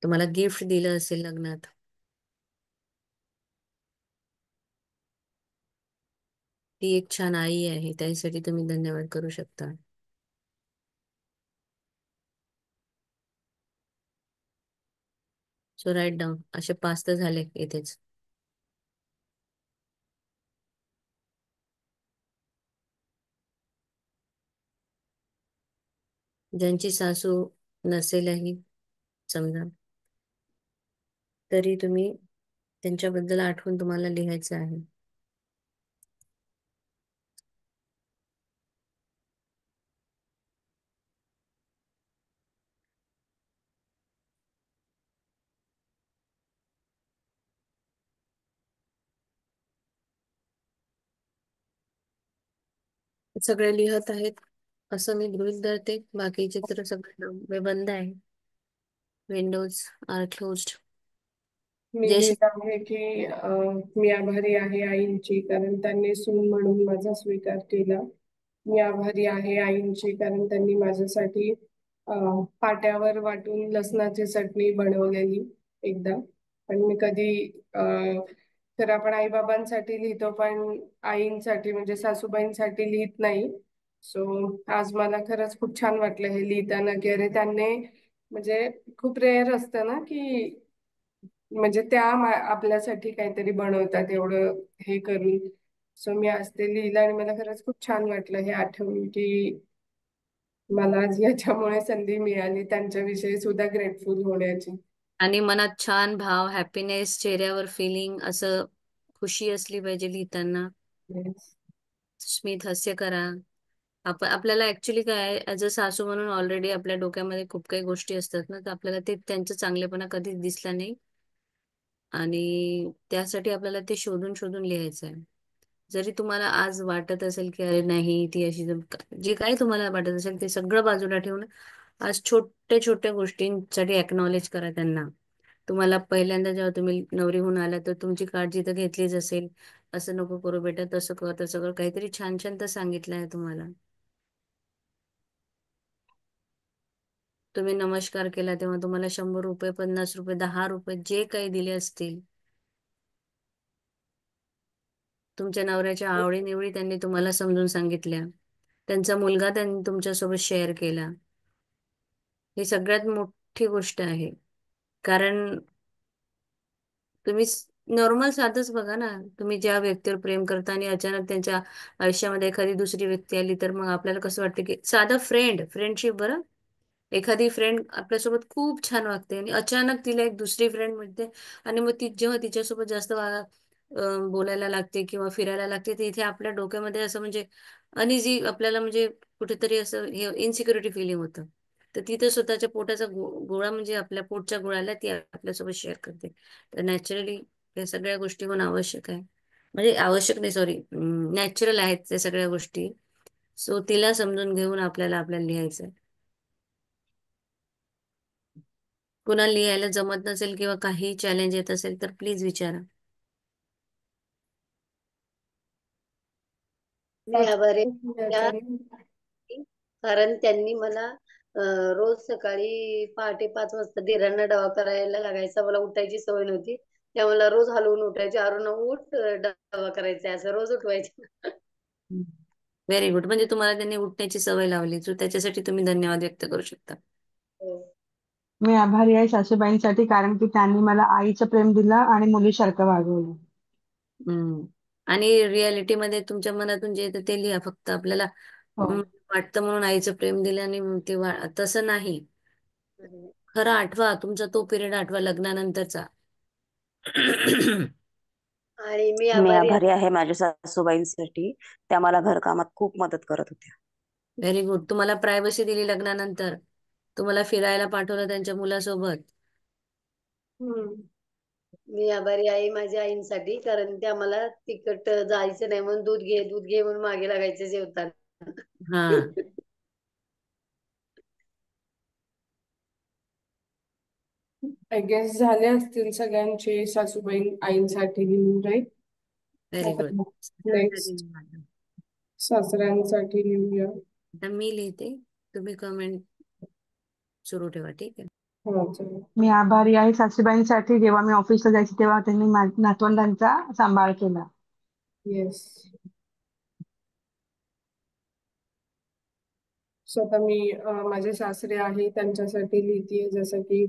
तुम्हाला गिफ्ट दिलं असेल लग्नात. ती एक छान आई आहे, त्यासाठी तुम्ही धन्यवाद करू शकता. So write down. असे 5 तर झाले इथेच. ज्यांची सासू नसेलही समजा, तरी तुम्ही त्यांच्याबद्दल आठवून तुम्हाला लिहायचं आहे. सगळे लिहत आहेत असं मी गृहीत धरते. बाकी चित्र सगळे डबे बंद आहे. Windows are closed. मी जय श्री. लिहित आहे की मी आभारी आहे आईंची, कारण त्यांनी सून म्हणून माझा स्वीकार केला. मी आभारी आहे आईंची, कारण त्यांनी माझ्यासाठी पाट्यावर वाटून लसणाची चटणी बनवलेली एकदा. पण मी कधी तर आपण आई बाबांसाठी लिहितो, पण आईंसाठी म्हणजे सासूबाईंसाठी लिहित नाही. सो आज मला खरंच खूप छान वाटलं हे लिहिताना, की अरे त्यांनी म्हणजे खूप रेअर असतं ना की म्हणजे त्या आपल्यासाठी काहीतरी बनवतात एवढं हे करून. सो मी आज ते लिहिलं आणि मला खरंच खूप छान वाटलं हे आठवून की मला आज याच्यामुळे संधी मिळाली त्यांच्याविषयी सुद्धा ग्रेटफुल होण्याची. आणि मनात छान भाव, हॅपीनेस, चेहऱ्यावर फिलिंग, असं खुशी असली पाहिजे लिहिताना. Yes. स्मित हास्य करा. आपल्याला ऍक्च्युली काय, ऍज अ सासू म्हणून ऑलरेडी आपल्या डोक्यामध्ये खूप काही गोष्टी असतात ना, तर आपल्याला ते त्यांचा चांगलेपणा कधीच दिसला नाही. आणि त्यासाठी आपल्याला ते शोधून शोधून लिहायचं आहे. जरी तुम्हाला आज वाटत असेल की अरे नाही ती अशी जे काही तुम्हाला वाटत असेल ते सगळं बाजूला ठेवून आज छोट्या छोट्या गोष्टींसाठी एक्नॉलेज करा त्यांना. तुम्हाला पहिल्यांदा जेव्हा तुम्ही नवरी होऊन आला तर तुमची काळजी तर घेतलीच असेल. असं नको करू बेटा, तसं कर तसं कर, काहीतरी छान छान तर सांगितलं आहे तुम्हाला. तुम्ही नमस्कार केला तेव्हा तुम्हाला 100 रुपये, 50 रुपये, 10 रुपये जे काही दिले असतील, तुमच्या नवऱ्याच्या आवडीनिवडी त्यांनी तुम्हाला समजून सांगितल्या. त्यांचा मुलगा त्यांनी तुमच्यासोबत शेअर केला. ही सगळ्यात मोठी गोष्ट आहे. कारण तुम्ही नॉर्मल साधच बघा ना, तुम्ही ज्या व्यक्तीवर प्रेम करता आणि अचानक त्यांच्या आयुष्यामध्ये एखादी दुसरी व्यक्ती आली तर मग आपल्याला कसं वाटतं की साधा फ्रेंडशिप बरं. एखादी फ्रेंड आपल्यासोबत खूप छान वागते आणि अचानक तिला एक दुसरी फ्रेंड मिळते आणि मग ती जेव्हा तिच्यासोबत जास्त बोलायला लागते किंवा फिरायला लागते, तर इथे आपल्या डोक्यामध्ये असं म्हणजे अनइझी आपल्याला म्हणजे कुठेतरी असं हे इनसिक्युरिटी फिलिंग होतं. तर ती तर स्वतःच्या पोटाचा गोळा म्हणजे आपल्या पोटच्या गोळ्याला ती आपल्यासोबत शेअर करते. तर नॅचरली या सगळ्या गोष्टी होणं आवश्यक आहे. म्हणजे आवश्यक नाही, सॉरी, नॅचरल आहेत त्या सगळ्या गोष्टी. सो तिला समजून घेऊन आपल्याला लिहायचं आहे. कुणाला लिहायला जमत नसेल किंवा काही चॅलेंज येत असेल तर प्लीज विचारा. मी आभारी आहे याच्याने कारण त्यांनी मला रोज सकाळी पहाटे 5 वाजता दिरांना डबा करायला लागायचा. मला उठायची सवय नव्हती. त्या मला रोज हलवून उठायचे. "अरुणा उठ, डबा करायचा आहे," असं रोज उठवायचे. Very good. म्हणजे तुम्हाला त्यांनी उठण्याची सवय लावली, सो त्याच्यासाठी तुम्ही धन्यवाद व्यक्त करू शकता. हो. मी आभारी आहे सासूबाईंसाठी कारण की त्यांनी मला आईचं प्रेम दिलं आणि मुलीसारखं वागवलं. हम्म. आणि रियालिटी मध्ये तुमच्या मनातून जे येतं ते लिहा. फक्त आपल्याला हो. वाटतं म्हणून आईचं प्रेम दिलं आणि ते तसं नाही. खरं आठवा, तुमचा तो पिरियड आठवा लग्नानंतरचा. आणि मी मी आभारी आभारी आहे माझ्या सासूबाईंसाठी. त्या मला घरकामात खूप मदत करत होत्या. Very good. तुम्हाला प्रायव्हसी दिली लग्नानंतर. तुम्हाला फिरायला पाठवलं त्यांच्या मुलासोबत. हम्म. मी आभारी आहे माझ्या आईंसाठी कारण त्या मला तिखट जायचं नाही म्हणून दूध घे म्हणून मागे लागायचे जेवताना. हा. आय गेस झाले असतील सगळ्यांचे सासूबाई आईंसाठी लिहून, राईट? व्हेरी आता गुड. नेक्स्ट सासऱ्यांसाठी लिहूया. आता मी लिहिते, तुम्ही कमेंट सुरू ठेवा, ठीक आहे? हो चला. मी आभारी आहे सासूबाईंसाठी जेव्हा मी ऑफिसला जायचे तेव्हा त्यांनी नातवंडांचा सांभाळ केला. येस. सो आता मी माझे सासरे आहे त्यांच्यासाठी लिहितीये, जसं की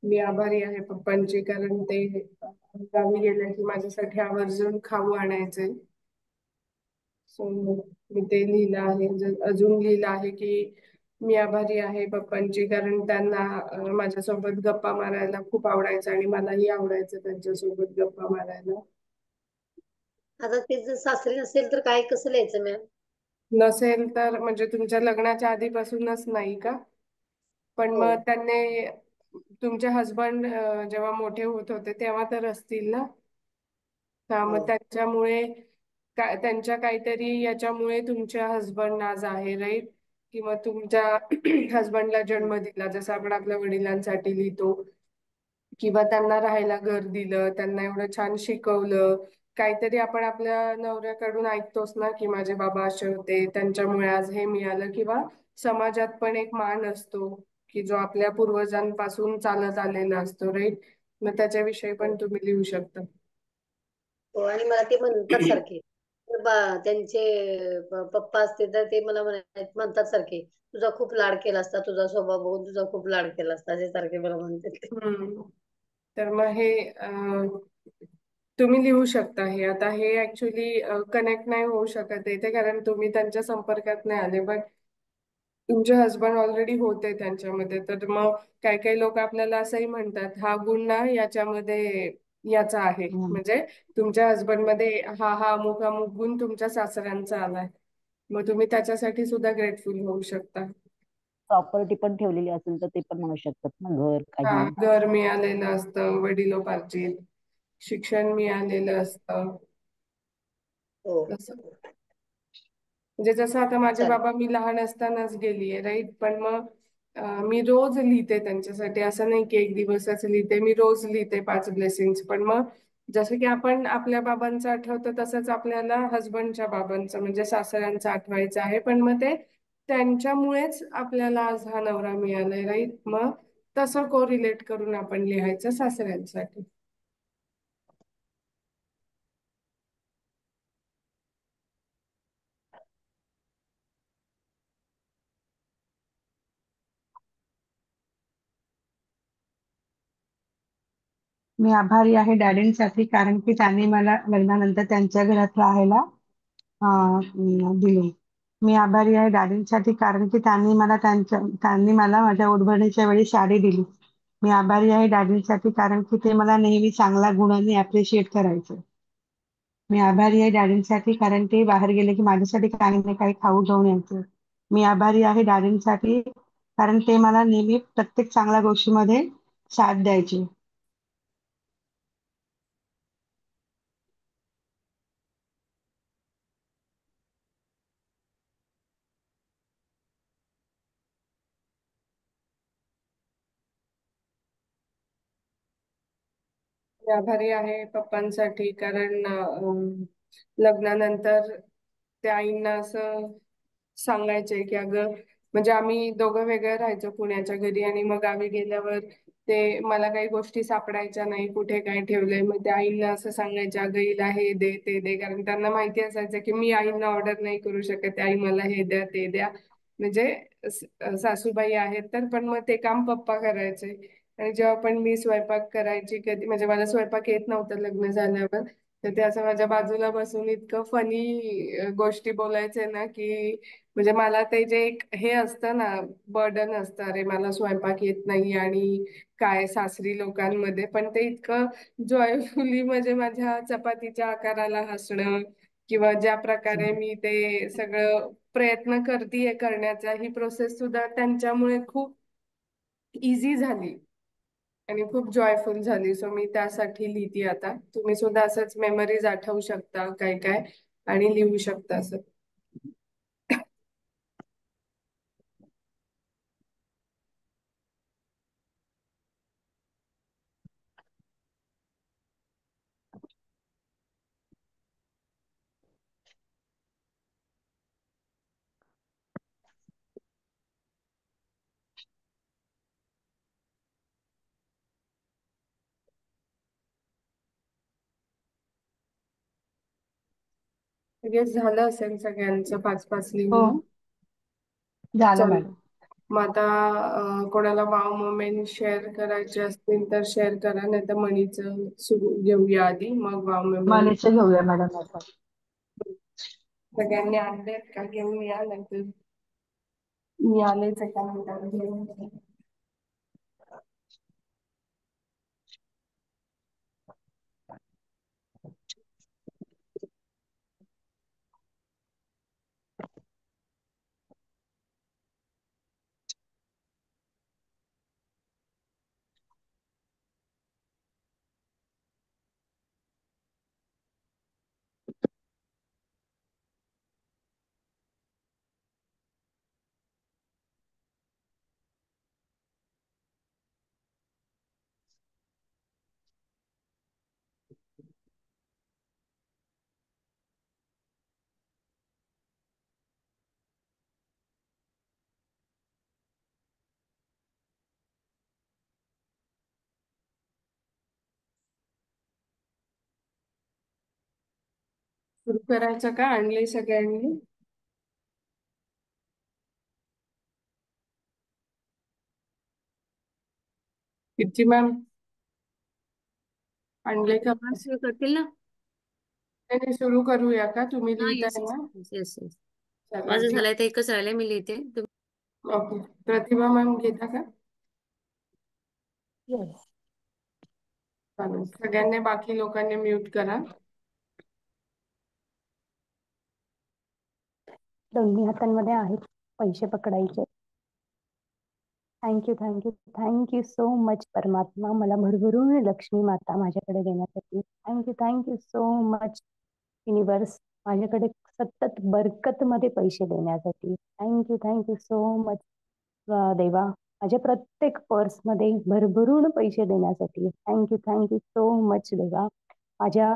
मी आभारी आहे पप्पांची कारण ते गावी गेले की माझ्यासाठी आवर्जून खाऊ आणायचे. सो मी ते लिहिलं आहे. अजून लिहिलं आहे की मी आभारी आहे पप्पांची कारण त्यांना माझ्यासोबत गप्पा मारायला खूप आवडायचं आणि मलाही आवडायचं त्यांच्यासोबत गप्पा मारायला. आता ते जर सासरी नसेल तर काय कसं लिहायचं मॅम? नसेल तर म्हणजे तुमच्या लग्नाच्या आधीपासूनच नाही का? पण हो. मग त्यांनी तुमचे हजबंड जेव्हा मोठे होत होते तेव्हा तर असतील ना? हा, हो. मग त्याच्यामुळे त्यांच्या काहीतरी याच्यामुळे तुमच्या हजबंड आज आहे, राईट? किंवा तुमच्या हजबंडला जन्म दिला, जसं आपण आपल्या वडिलांसाठी लिहितो, किंवा त्यांना राहायला घर दिलं, त्यांना एवढं छान शिकवलं. काहीतरी आपण आपल्या नवऱ्याकडून ऐकतोच ना की माझे बाबा असे होते, त्यांच्यामुळे आज हे मिळालं. किंवा समाजात पण एक मान असतो की जो आपल्या पूर्वजांपासून चालत आलेला असतो, राईट? मग त्याच्याविषयी पण हो. तुम्ही लिहू शकता. हो, आणि मला ते म्हणतात सारखे त्यांचे पप्पा असते तर ते मला म्हणतात सारखे, तुझा खूप लाड केला असता, तुझा स्वभाव बघून तुझा खूप लाड केला असता, असे सारखे मला म्हणते ते. हम्म. तर मग हे तुम्ही लिहू शकता. हे आता हे ऍक्च्युली कनेक्ट नाही होऊ शकत इथे कारण तुम्ही त्यांच्या संपर्कात नाही आले, बट तुमचे हजबंड ऑलरेडी होते त्यांच्यामध्ये. तर मग काही काही लोक आपल्याला असंही म्हणतात, हा गुण ना याच्यामध्ये याचा आहे, हम्म. म्हणजे तुमच्या हजबंड मध्ये हा अमुक अमुक गुण तुमच्या सासऱ्यांचा आलाय. मग तुम्ही त्याच्यासाठी सुद्धा ग्रेटफुल होऊ शकता. प्रॉपर्टी पण ठेवलेली असेल तर ते पण म्हणू शकतात ना, घर हा, काही. घर मिळालेलं असतं, वडिलोपार्जित शिक्षण मिळालेलं असतं. हो. तसं म्हणजे जसं आता माझे चालेल. बाबा मी लहान असतानाच गेलीये, राईट? पण मग मी रोज लिहिते त्यांच्यासाठी, असं नाही की एक दिवसच लिहिते, मी रोज लिहिते 5 ब्लेसिंग्स. पण मग जसं की आपण आपल्या बाबांचं आठवतं तसंच आपल्याला हजबंडच्या बाबांचं म्हणजे सासऱ्यांचं आठवायचं आहे. पण मग ते त्यांच्यामुळेच आपल्याला आज हा नवरा मिळालाय, राईट? मग तसं कोरिलेट करून आपण लिहायचं सासऱ्यांसाठी. मी आभारी आहे डॅडींसाठी कारण की त्यांनी मला लग्नानंतर त्यांच्या घरात राहायला दिले. मी आभारी आहे डॅडींसाठी कारण की त्यांनी मला माझ्या उठबडीच्या वेळी साडी दिली. मी आभारी आहे डॅडींसाठी कारण की ते मला नेहमी चांगल्या गुणांनी ऍप्रिशिएट करायचे. मी आभारी आहे डॅडींसाठी कारण ते बाहेर गेले की माझ्यासाठी काही ना काही खाऊ घेऊन यायचे. मी आभारी आहे डॅडींसाठी कारण ते मला नेहमी प्रत्येक चांगल्या गोष्टीमध्ये साथ द्यायचे. मी आभारी आहे पप्पांसाठी कारण लग्नानंतर त्या आईंना असं सांगायचे की अगं, म्हणजे आम्ही दोघं वेगळं राहायचो पुण्याच्या घरी, आणि मग गावी गेल्यावर ते मला काही गोष्टी सापडायच्या नाही, कुठे काय ठेवलंय. मग त्या आईंना असं सांगायचे, अगं हिला हे दे ते दे, कारण त्यांना माहिती असायचं की मी आईंना ऑर्डर नाही करू शकत, आई मला हे द्या ते द्या. म्हणजे सासूबाई आहेत तर, पण मग ते काम पप्पा करायचे. आणि जेव्हा पण मी स्वयंपाक करायची कधी, म्हणजे मला स्वयंपाक येत नव्हतं लग्न झाल्यावर, तर ते असं माझ्या बाजूला बसून इतकं फनी गोष्टी बोलायचे ना, की म्हणजे मला ते जे एक हे असतं ना, बर्डन असतं, अरे मला स्वयंपाक येत नाही आणि काय सासरी लोकांमध्ये, पण ते इतकं जॉयफुली म्हणजे माझ्या चपातीच्या आकाराला हसणं, किंवा ज्या प्रकारे मी ते सगळं प्रयत्न करतीये करण्याचा, ही प्रोसेस सुद्धा त्यांच्यामुळे खूप इझी झाली आणि खूप जॉयफुल झाली. सो मी त्यासाठी लिहिते आता. तुम्ही सुद्धा असंच मेमरीज आठवू शकता काय काय आणि लिहू शकता असं. गेस झालं असेल सगळ्यांचं 5-5 हो, लिहून. झालं चल, मॅडम. मग आता कोणाला वाव मोमेंट शेअर करायचे असतील तर शेअर करा, नाही तर मणीचं सुरू घेऊया आधी, मग वाव मोमेंट. मनीचं घेऊया मॅडम आता. सगळ्यांनी आणलेत का? घेऊन या, नाहीतर मी आलेच एका मिनिटात घेऊन. सुरू करायचं का? आणले सगळ्यांनी? किती मॅम आणले का? सुरू करतील ना? नाही, सुरू करूया का? तुम्ही हा, येस लिहिताय येस ना? Yes yes yes. चला माझं जी. झालंय, तर एकच राहिलंय, मी लिहिते. ओके, प्रतिभा मॅम घेता का? येस. चालेल, सगळ्यांनी बाकी लोकांनी म्यूट करा. दोन्ही हातांमध्ये आहेत पैसे पकडायचे. Thank you thank you thank you so much परमात्मा, मला भरभरून लक्ष्मी माता माझ्याकडे देण्यासाठी. Thank you thank you so much universe, माझ्याकडे सतत बरकतमध्ये पैसे देण्यासाठी. थँक्यू थँक्यू सो मच देवा, माझ्या प्रत्येक पर्समध्ये भरभरून पैसे देण्यासाठी. थँक्यू थँक्यू सो मच देवा. माझ्या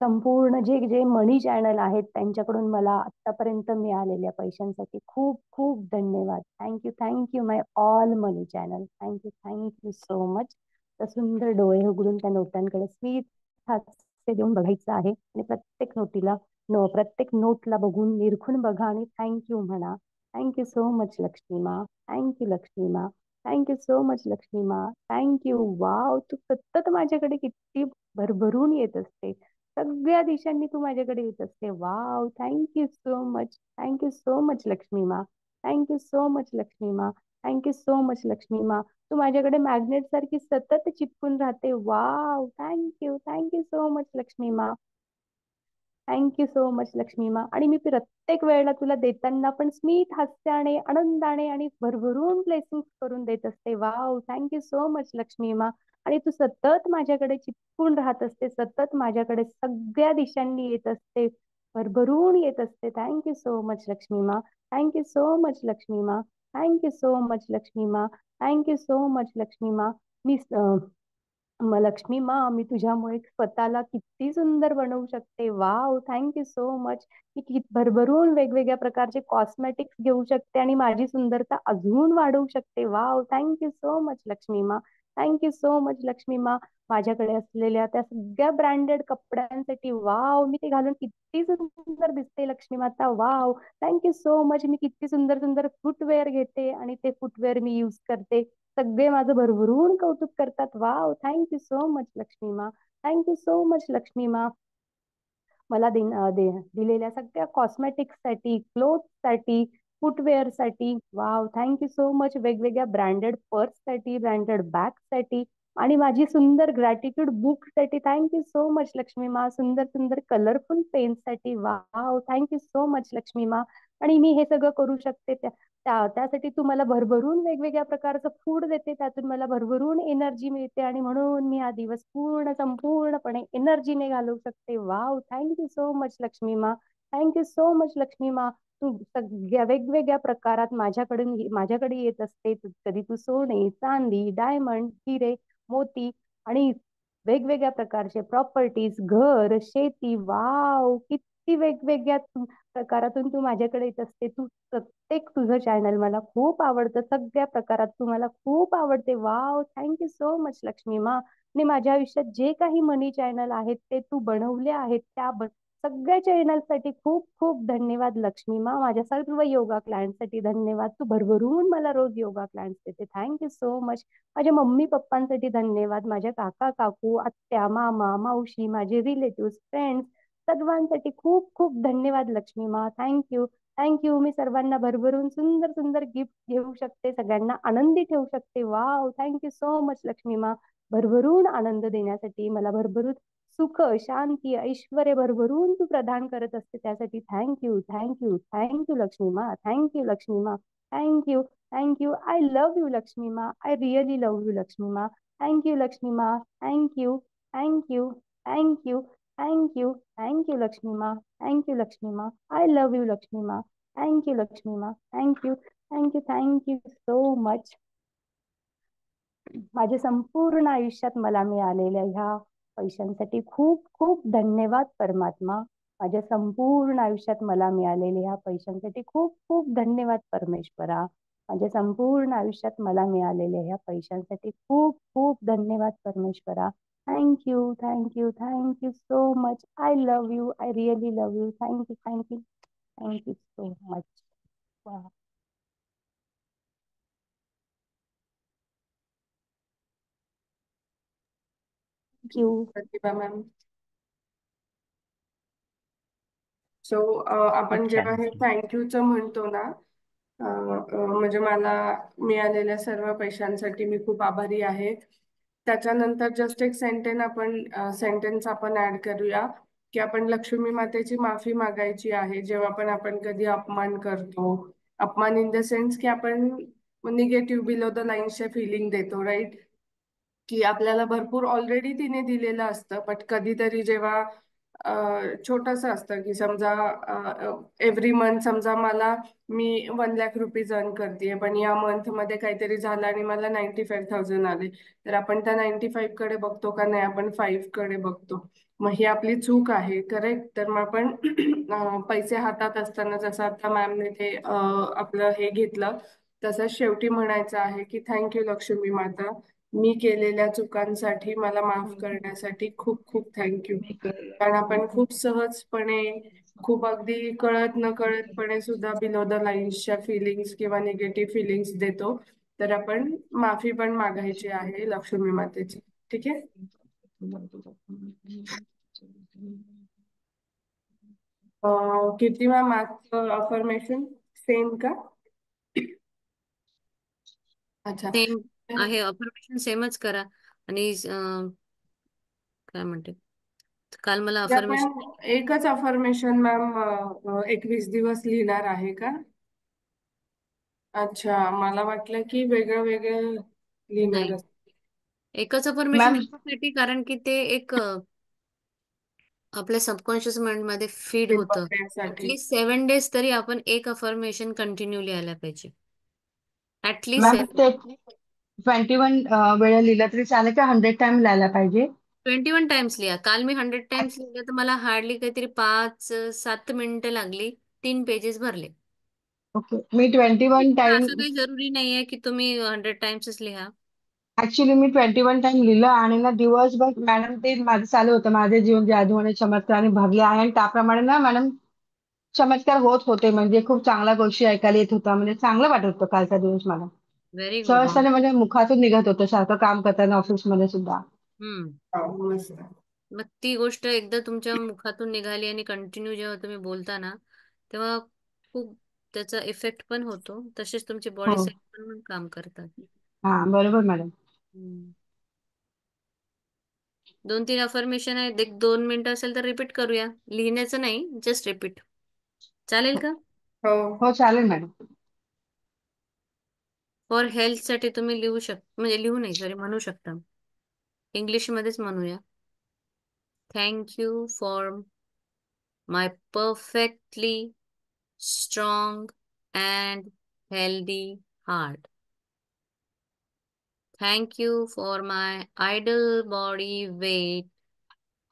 संपूर्ण जे जे मनी चॅनल आहेत त्यांच्याकडून मला आतापर्यंत मिळालेल्या पैशांसाठी खूप खूप धन्यवाद. Thank you thank you my all money channel. Thank you thank you so much. तर सुंदर डोळे उघडून त्या नोटांकडे स्मित हास्य देऊन बघायचं आहे आणि प्रत्येक नोटला बघून निरखून बघा आणि थँक्यू म्हणा. थँक्यू सो मच लक्ष्मी मा. थँक्यू लक्ष्मी मा. थँक्यू सो मच लक्ष्मी मा. थँक्यू. वाव, तू सतत माझ्याकडे किती भरभरून येत असते. सगळ्या दिशांनी तू माझ्याकडे येत असते. Wow, thank you so much. Thank you so much Lakshmi मा. थँक्यू सो मच लक्ष्मी मा. थँक्यू सो मच लक्ष्मी मा. तू माझ्याकडे मॅग्नेट सारखी सतत चिपकून राहते. Wow, thank you thank you so much Lakshmi मा. थँक्यू सो मच लक्ष्मी मा. आणि मी प्रत्येक वेळेला तुला देताना पण स्मित हास्याने, आनंदाने आणि भरभरून ब्लेसिंग्स करून देत असते. Wow, thank you so much Lakshmi मा. आणि तू सतत माझ्याकडे चिपकून राहत असते, सतत माझ्याकडे सगळ्या दिशांनी येत असते, भरभरून येत असते. थँक्यू सो मच लक्ष्मी मा. थँक्यू सो मच लक्ष्मी मा. थँक्यू सो मच लक्ष्मी मा. थँक्यू सो मच लक्ष्मी मा. मी लक्ष्मी मा, मी तुझ्यामुळे स्वतःला किती सुंदर बनवू शकते. Wow, thank you so much. मी भरभरून वेगवेगळ्या प्रकारचे कॉस्मेटिक्स घेऊ शकते आणि माझी सुंदरता अजून वाढवू शकते. Wow, thank you so much Lakshmi मा. थँक्यू सो मच लक्ष्मी मा. माझ्याकडे असलेल्या त्या सगळ्या ब्रँडेड कपड्यांसाठी वाव, मी ते घालून किती सुंदर दिसते लक्ष्मी माता. Wow, thank you so much. मी किती सुंदर सुंदर फुटवेअर घेते आणि ते फुटवेअर मी यूज करते. सगळे माझं भरभरून कौतुक करतात. Wow, thank you so much Lakshmi मा. थँक्यू सो मच लक्ष्मी मा. मला दिलेल्या सगळ्या कॉस्मेटिक्ससाठी, क्लोथ्ससाठी, फुटवेअरसाठी. Wow, thank you so much. वेगवेगळ्या ब्रँडेड पर्ससाठी, ब्रँडेड बॅगसाठी आणि माझी सुंदर ग्रॅटिट्यूड बुकसाठी. थँक्यू सो मच लक्ष्मी मा. सुंदर सुंदर कलरफुल पेन्ससाठी. Wow, thank you so much Lakshmi मा. आणि मी हे सगळं करू शकते त्यासाठी तू मला भरभरून वेगवेगळ्या प्रकारचं फूड देते, त्यातून मला भरभरून एनर्जी मिळते आणि म्हणून मी हा दिवस संपूर्णपणे एनर्जीने घालवू शकते. Wow, thank you so much Lakshmi मा. थँक्यू सो मच लक्ष्मी मा. तू सगळ्या वेगवेगळ्या प्रकारात माझ्याकडे येत असते. कधी तू सोने, चांदी, डायमंड, हिरे, मोती आणि वेगवेगळ्या प्रकारचे प्रॉपर्टीज, घर, शेती. वाव, किती वेगवेगळ्या प्रकारातून तू माझ्याकडे येत असते. प्रत्येक तुझं चॅनल मला खूप आवडतं. सगळ्या प्रकारात तू मला खूप आवडते. Wow, thank you so much Lakshmi मा. आणि माझ्या आयुष्यात जे काही मनी चॅनल आहेत ते तू बनवले आहेत, सगळ्या चॅनलसाठी खूप खूप धन्यवाद लक्ष्मी मा. माझ्या सर्व योगा क्लायंटसाठी धन्यवाद. तू भरभरून मला रोज योगा क्लायंट्स देते. Thank you so much. माझ्या मम्मी पप्पांसाठी धन्यवाद. माझ्या काका काकू, आत्या, मामा, मावशी, माझे रिलेटिव्ह, फ्रेंड्स, सर्वांसाठी खूप खूप धन्यवाद लक्ष्मी मा. थँक्यू. थँक्यू. मी सर्वांना भरभरून सुंदर सुंदर गिफ्ट घेऊ शकते, सगळ्यांना आनंदी ठेवू शकते. Wow, thank you so much Lakshmi मा. भरभरून आनंद देण्यासाठी, मला भरभरून सुख, शांती, ऐश्वर भरभरून तू प्रदान करत असते, त्यासाठी थँक्यू. थँक्यू. थँक्यू लक्ष्मी मा. थँक्यू लक्ष्मी मा. Thank you. Thank you. I love you Lakshmi मा. I really love you Lakshmi मा. थँक्यू लक्ष्मी मा. Thank you. Thank you. Thank you. Thank you. Thank you Lakshmi मा. थँक्यू लक्ष्मी मा. आय लव्ह यू लक्ष्मी मा. थँक्यू लक्ष्मी मा. Thank you. Thank you. Thank you so much. माझ्या संपूर्ण आयुष्यात मला मिळालेल्या ह्या पैशांसाठी खूप खूप धन्यवाद परमात्मा. माझ्या संपूर्ण आयुष्यात मला मिळालेल्या ह्या पैशांसाठी खूप खूप धन्यवाद परमेश्वरा. माझ्या संपूर्ण आयुष्यात मला मिळालेल्या ह्या पैशांसाठी खूप खूप धन्यवाद परमेश्वरा. Thank you. Thank you. Thank you so much. I love you. I really love you. Thank you. Thank you. Thank you so much. Thank you. Pratibha ma'am. So आपण अच्छा. जेव्हा हे थँक्यूचं म्हणतो ना, म्हणजे मला मिळालेल्या सर्व पैशांसाठी मी खूप आभारी आहे. त्याच्यानंतर जस्ट एक सेंटेन्स आपण ऍड करूया की आपण लक्ष्मी मातेची माफी मागायची आहे जेव्हा पण आपण कधी अपमान करतो. अपमान इन द सेन्स की आपण निगेटिव्ह बिलो द लाईन्सचे फिलिंग देतो, राईट? की आपल्याला भरपूर ऑलरेडी तिने दिलेलं असतं, बट कधीतरी जेव्हा छोटस असतं की समजा एव्हरी मंथ समजा मी 1 लाख रुपीज अर्न करते, पण या मंथ मध्ये काहीतरी झालं आणि मला 95,000 आले, तर आपण त्या 95 कडे बघतो का नाही, आपण 5 कडे बघतो. मग ही आपली चूक आहे, करेक्ट? तर मग आपण पैसे हातात असताना, जसं आता मॅमने ते आपलं हे घेतलं, तसंच शेवटी म्हणायचं आहे की थँक्यू लक्ष्मी माता, मी केलेल्या चुकांसाठी मला माफ करण्यासाठी खूप खूप थँक्यू. कारण आपण खूप सहजपणे, खूप अगदी कळत न कळतपणे सुद्धा बिलो द लाईन्सच्या फिलिंग्स किंवा निगेटिव्ह फिलिंग्स देतो. तर आपण माफी पण मागायची आहे लक्ष्मी मातेची. ठीक आहे? किती मॅम आजचं अफर्मेशन सेम का? अच्छा. सेम आहे, अफर्मेशन सेमच करा. आणि काय म्हणते, काल मला ते आपण अफर्मेशन एकच अफर्मेशन मॅम 21 दिवस लिहिणार आहे का? अच्छा, मला वाटलं की वेगळं वेगळं लिहिणार नाही, असं. एकच अफर्मेशन मॅम याच्यासाठी कारण की ते एक आपल्या सबकॉन्शियस माइंड मध्ये फीड होतं. बघण्यासाठी. ऍटलीस्ट 7 डेज तरी आपण एक अफर्मेशन कंटिन्यू लिहायला पाहिजे. ऍटलीस्ट मॅम ते 21 वेळा लिहिलं तरी चालेल का 100 टाइम लिहायला पाहिजे? 21 टाइम्स लिहा. काल मी 100 टाइम्स लिहिले तर मला हार्डली काहीतरी 5-7 मिनिटं लागली, 3 पेजेस भरले. ओके, मी 21 टाइम असं काही जरुरी नाहीये की तुम्ही 100 टाइम्सच लिहा. ऍक्च्युली मी 21 टाइम लिहिलं आणि ना दिवसभर मॅडम ते माझं चालू होतं, माझे जीवन जादू आणि चमत्कार आणि भरले आहे, आणि त्याप्रमाणे ना मॅडम चमत्कार होत होते. म्हणजे खूप चांगल्या गोष्टी ऐकायला येत होत्या. म्हणजे चांगलं वाटत होतं कालचा दिवस मला. Very good. सहजपणे म्हणजे मुखातून निघत होतं सारखं काम करताना ऑफिसमध्ये सुद्धा. मस्त. मग ती गोष्ट एकदा तुमच्या मुखातून निघाली आणि कंटिन्यू जेव्हा तुम्ही बोलता ना, तेव्हा खूप त्याचा इफेक्ट पण होतो. तसेच तुमची बॉडी हो. सेल पण काम करतात. हा बरोबर मॅडम. हम्म. 2-3 अफर्मेशन आहेत. 1-2 मिनिटं असेल तर रिपीट करूया. लिहिण्याचं नाही, जस्ट रिपीट. चालेल का? हो. हो चालेल मॅडम. फॉर हेल्थसाठी तुम्ही लिहू म्हणजे लिहू नाही, सॉरी, म्हणू शकता. इंग्लिशमध्येच म्हणूया. Thank you for my perfectly strong and healthy heart. Thank you for my ideal body weight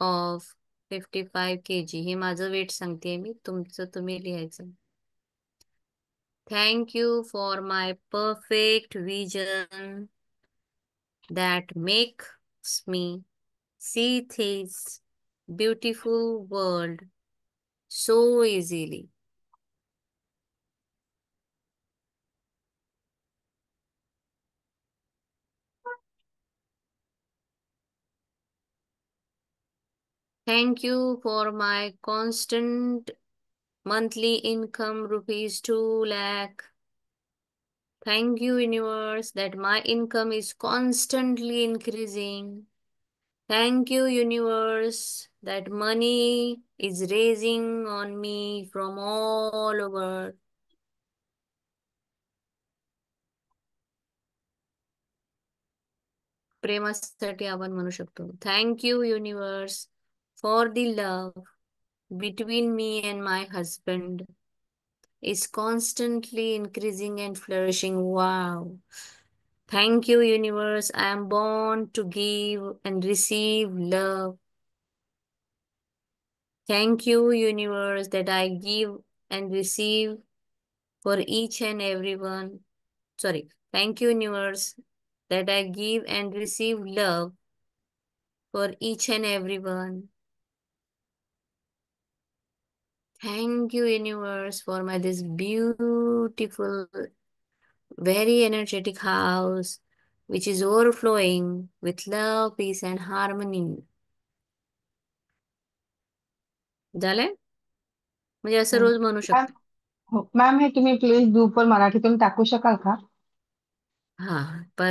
of 55 kg. हे माझं वेट सांगते मी, तुमचं तुम्ही लिहायचं. Thank you for my perfect vision that makes me see this beautiful world so easily. Thank you for my constant monthly income rupees 2 lakh. Thank you, universe, that my income is constantly increasing. Thank you, universe, that money is raising on me from all over. प्रेमासाठी आपण म्हणू शकतो. Thank you, universe, for the love between me and my husband is constantly increasing and flourishing. Wow. Thank you, universe. I am born to give and receive love. Thank you, universe, that I give and receive for each and everyone. Sorry. Thank you, universe, that I give and receive love for each and everyone. Thank you, universe, for my this beautiful, very energetic house, which is overflowing with love, peace, and harmony. झालंय? म्हणजे असं हो रोज म्हणू ma'am. शकता. हो ma'am, हे तुम्ही please ग्रुपवर मराठीतून टाकू शकाल का? हा,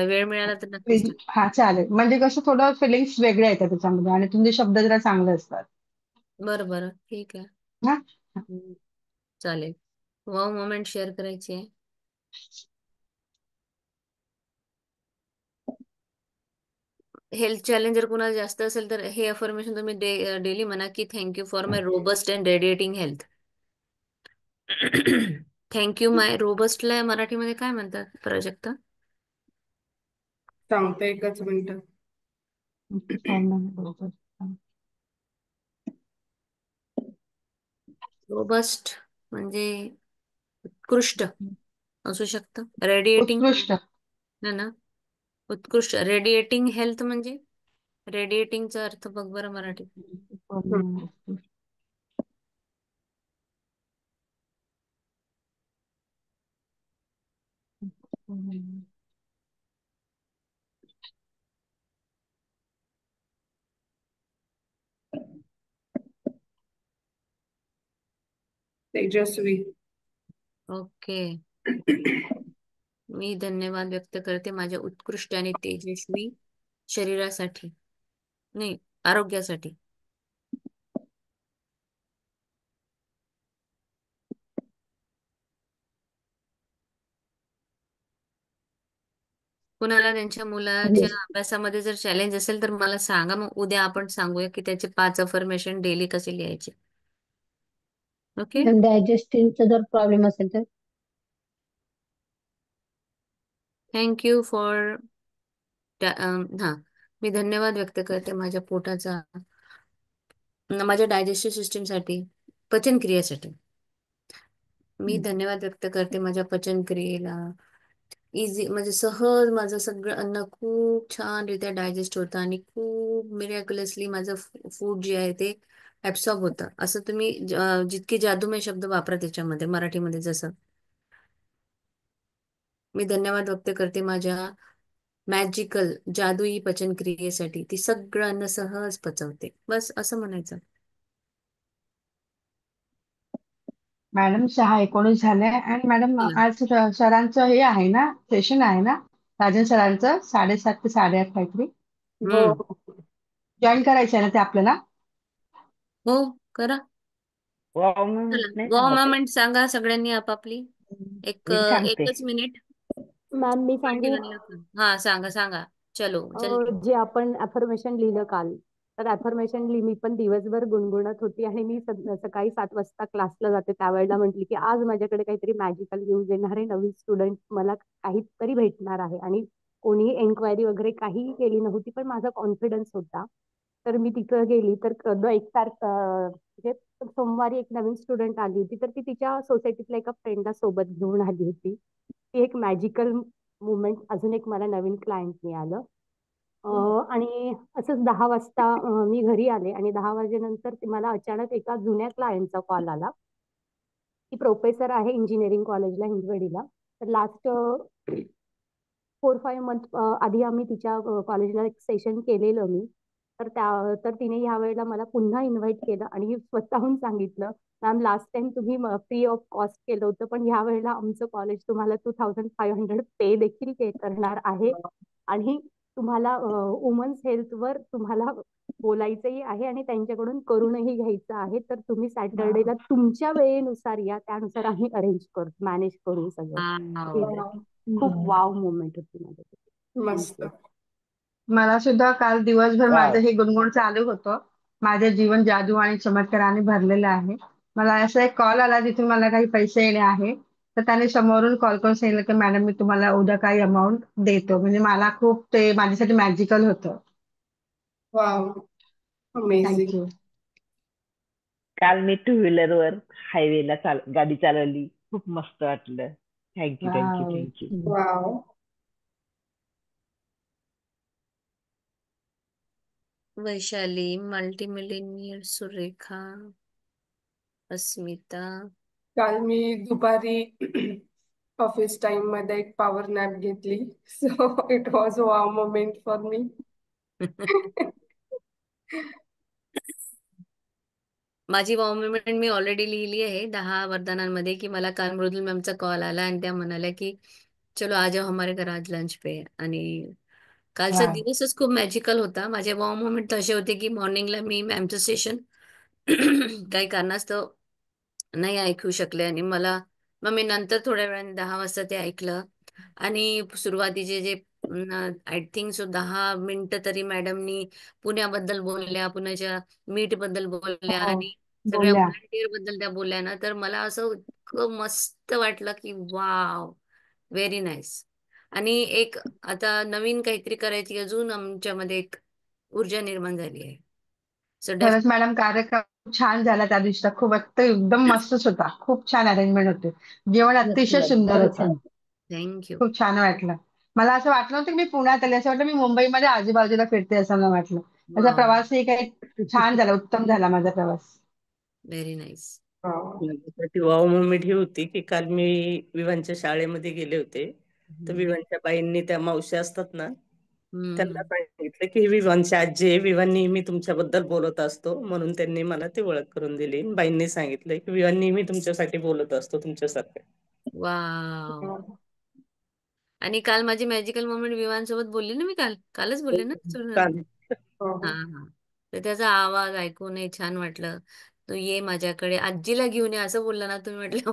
वेळ मिळाला तर नक्कीच प्लीज. हा चालेल. म्हणजे कसं थोडं फिलिंग्स वेगळे येतात त्याच्यामध्ये आणि तुमचे शब्द जरा चांगले असतात. बरं बरं, ठीक आहे. हा. हम्म, चालेल. वाव मोमेंट शेअर करायची आहे. हेल्थ चॅलेंज जर कुणाला जास्त असेल तर हे अफर्मेशन तुम्ही डेली म्हणा की thank you for my robust and radiating health. Thank you my रोबस्टला मराठीमध्ये काय म्हणतात प्राजक्ता? सांगते, एकच मिनिट. रोबस्ट म्हणजे उत्कृष्ट असू शकतं. रेडिएटिंग उत्कृष्ट. ना, उत्कृष्ट. रेडिएटिंग हेल्थ म्हणजे रेडिएटिंगचा अर्थ बघ बरं मराठीत. तेजस्वी. ओके. मी धन्यवाद व्यक्त करते माझ्या उत्कृष्ट आणि तेजस्वी शरीरासाठी, नाही, आरोग्यासाठी. कुणाला त्यांच्या मुलाच्या अभ्यासामध्ये जर चॅलेंज असेल तर मला सांगा, मग उद्या आपण सांगूया की त्याचे 5 अफर्मेशन डेली कसे लिहायचे. ओके. डायजेस्टिव्हचा जर प्रॉब्लेम असेल तर? थँक्यू फॉर हा, मी धन्यवाद व्यक्त करते माझ्या पोटाचा, माझ्या डायजेस्टिव्ह सिस्टीमसाठी, पचनक्रियेसाठी. मी धन्यवाद व्यक्त करते माझ्या पचनक्रियेला, इझी म्हणजे सहज माझं सगळं अन्न खूप छानरित्या डायजेस्ट होतं आणि खूप मिरॅक्युलसली माझं फूड जे आहे ते ऍब्सॉर्ब होतं. असं तुम्ही जितके जादूमय शब्द वापरा त्याच्यामध्ये मराठीमध्ये जसं. मी धन्यवाद व्यक्त करते माझ्या मॅजिकल जादुई पचन क्रियेसाठी. ती सगळं अन्न सहज पचवते. बस असं म्हणायचं. मॅडम 6:19 झालंय आणि मॅडम बोला. आज सरांचं हे आहे ना, सेशन आहे ना, राजन सरांचं 7:30 ते 8:30 काहीतरी. हो हम्म. जॉईन करायचं आहे ना ते आपल्याला? हो, करा. वाव मोमेंट चला नाही वॉ सांगत आहे. मोमेंट सांगा सगळ्यांनी आपापली. एक मी सांगते. एकच मिनिट. मॅम, मी सांगू? भांडी हा, सांगा सांगा. चलो जल्दी. जे आपण अफर्मेशन लिहिलं काल, तर अफर्मेशन मी पण दिवसभर गुणगुणत होती आणि मी सकाळी 7 वाजता क्लासला जाते त्यावेळेला म्हटली की आज माझ्याकडे काहीतरी मॅजिकल न्यूज येणार आहे, नवीन स्टुडंट मला काहीतरी भेटणार आहे. आणि कोणीही एन्क्वायरी वगैरे काहीही केली नव्हती, पण माझा कॉन्फिडन्स होता. तर मी तिथं गेली तर 1 तारख म्हणजे सोमवारी एक नवीन स्टुडंट आली होती, तर ती तिच्या सोसायटीतल्या एका फ्रेंडला सोबत घेऊन आली होती. ती एक मॅजिकल मुवमेंट, अजून एक मला नवीन क्लायंट मिळालं. आणि असंच 10 वाजता मी घरी आले आणि 10 वाजेनंतर मला अचानक एका जुन्या क्लायंटचा कॉल आला. ती प्रोफेसर आहे इंजिनिअरिंग कॉलेजला हिंजवडीला. तर लास्ट 4-5 मंथ आधी आम्ही तिच्या कॉलेजला एक सेशन केलेलं मी. तर तिने ह्या वेळेला मला पुन्हा इन्व्हाइट केलं आणि स्वतःहून सांगितलं, मॅम लास्ट टाइम तुम्ही फ्री ऑफ कॉस्ट केलं होतं, पण ह्या वेळेला आमचं कॉलेज तुम्हाला 2500 पे देखील करणार आहे. आणि तुम्हाला वुमन्स हेल्थवर तुम्हाला बोलायचंही आहे आणि त्यांच्याकडून करूनही घ्यायचं आहे. तर तुम्ही सॅटर्डेला तुमच्या वेळेनुसार या, त्यानुसार आम्ही अरेंज करू, मॅनेज करू सगळं. वाव. हे खूप वाव मुवमेंट होती माझ्यासाठी. मस्त. थँक्यू. मला सुद्धा काल दिवसभर माझं वाव. हे गुणगुण चालू होतं. माझे जीवन जादू आणि चमत्काराने भरलेलं आहे. मला असा एक कॉल आला जिथून मला काही पैसे येणे आहे. तर त्याने समोरून कॉल करून सांगितलं की मॅडम मी तुम्हाला उद्या काही अमाऊंट देतो. म्हणजे मला खूप ते माझ्यासाठी मॅजिकल होतं. Wow, amazing. थँक्यू. काल मी टू व्हीलरवर हायवेला गाडी चालवली. खूप मस्त वाटलं. Thank you thank you wow. Thank you. Wow. Vaishali, multimillionaire, Surekha, Asmita. काल मी दुपारी ऑफिस टाइम मध्ये एक पॉवर नॅप घेतली. So it was wow moment for me. माझी वॉव मोमेंट मी ऑलरेडी लिहिली आहे 10 वरदानांमध्ये, की मला काल मृदुल मॅमचा कॉल आला आणि त्या म्हणाल्या की चलो आ जाओ हमारे घर आज लंच पे. आणि कालचा वाव. दिवसच खूप मॅजिकल होता. माझे वॉव मोमेंट असे होते की मॉर्निंगला मी मॅमचं सेशन काही कारणास्तव नाही ऐकू शकले आणि मग मी नंतर थोड्या वेळाने 10 वाजता ते ऐकलं. आणि सुरुवातीचे जे आय थिंक सो 10 मिनिटं तरी मॅडमनी पुण्याबद्दल बोलल्या, पुण्याच्या मीठ बद्दल बोलल्या हो. आणि सगळ्या बोलल्या. व्हॉलंटिअर बद्दल त्या बोलल्या ना, तर मला असं इतकं मस्त वाटलं की वाव, व्हेरी नाईस. आणि एक आता नवीन काहीतरी करायची अजून आमच्यामध्ये एक ऊर्जा निर्माण झाली आहे. सो खरंच मॅडम कार्यक्रम खूप छान झाला त्या दिवशीचा. खूप एकदम मस्तच होता. खूप छान अरेंजमेंट होते. जेवण अतिशय Excellent. सुंदर खरंच होतं. छान. थँक्यू. खूप छान वाटलं. मला असं वाटलं नव्हतं की मी पुण्यात आले. असं वाटलं मी मुंबईमध्ये आजूबाजूला फिरते असं मला वाटलं. माझा वाव, प्रवासही काही छान झाला. उत्तम झाला माझा प्रवास. Very nice. वाव. माझ्यासाठी वाव मोमेंट ही होती की काल मी विवांच्या शाळेमध्ये गेले होते. तर विवांच्या बाईंनी, त्या मावशी असतात ना, त्यांना हम्म. सांगितलं की विवांची आजी आहे, विवान नेहमी तुमच्याबद्दल बोलत असतो. म्हणून त्यांनी मला ती ओळख करून दिली. बाईंनी सांगितलं की विवान नेहमी तुमच्यासाठी बोलत असतो, तुमच्यासारखं. वाव. वाव. आणि काल माझी मॅजिकल मोमेंट विवांसोबत बोलली ना, मी कालच बोलले ना. काल हा वाव. हा. तर त्याचा आवाज ऐकूनही छान वाटलं. तू ये माझ्याकडे, आजीला घेऊन ये असं बोलला ना तुम्ही, म्हटलं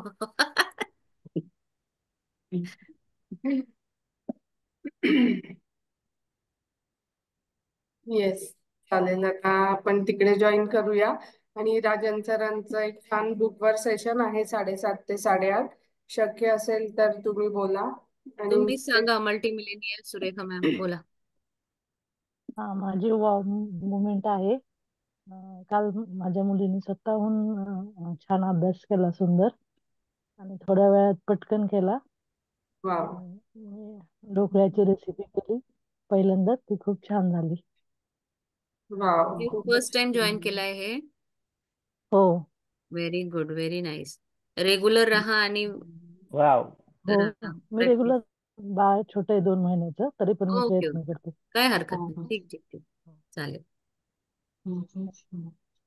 येस, चालेल. आता आपण तिकडे जॉईन करूया. आणि राजन सरांचं एक छान बुकवर सेशन आहे 7:30 ते 8:30. शक्य असेल तर तुम्ही बोला. आणि तुम्हीच सांगा. मल्टी मिलेनियर सुरेखा मॅम बोला. हा, माझी वाव मुमेंट आहे. काल माझ्या मुलीने स्वतःहून छान अभ्यास केला, सुंदर, आणि थोड्या वेळात पटकन केला. वाव. मी ढोकळ्याची रेसिपी केली पहिल्यांदा, ती खूप छान झाली. वाव, यू खूपच फर्स्ट टाइम जॉईन छान. केलाय हे? हो very good, very nice. Regular राहा आणि वाव. हो, करा मी प्रॅक्टिस. रेग्युलर, बाळ छोटं आहे 2 महिन्याचं, तरी पण मी ओके प्रयत्न ओके, करते. काय हरकत हा, नाही. हा. ठीक ठीक ठीक, चालेल.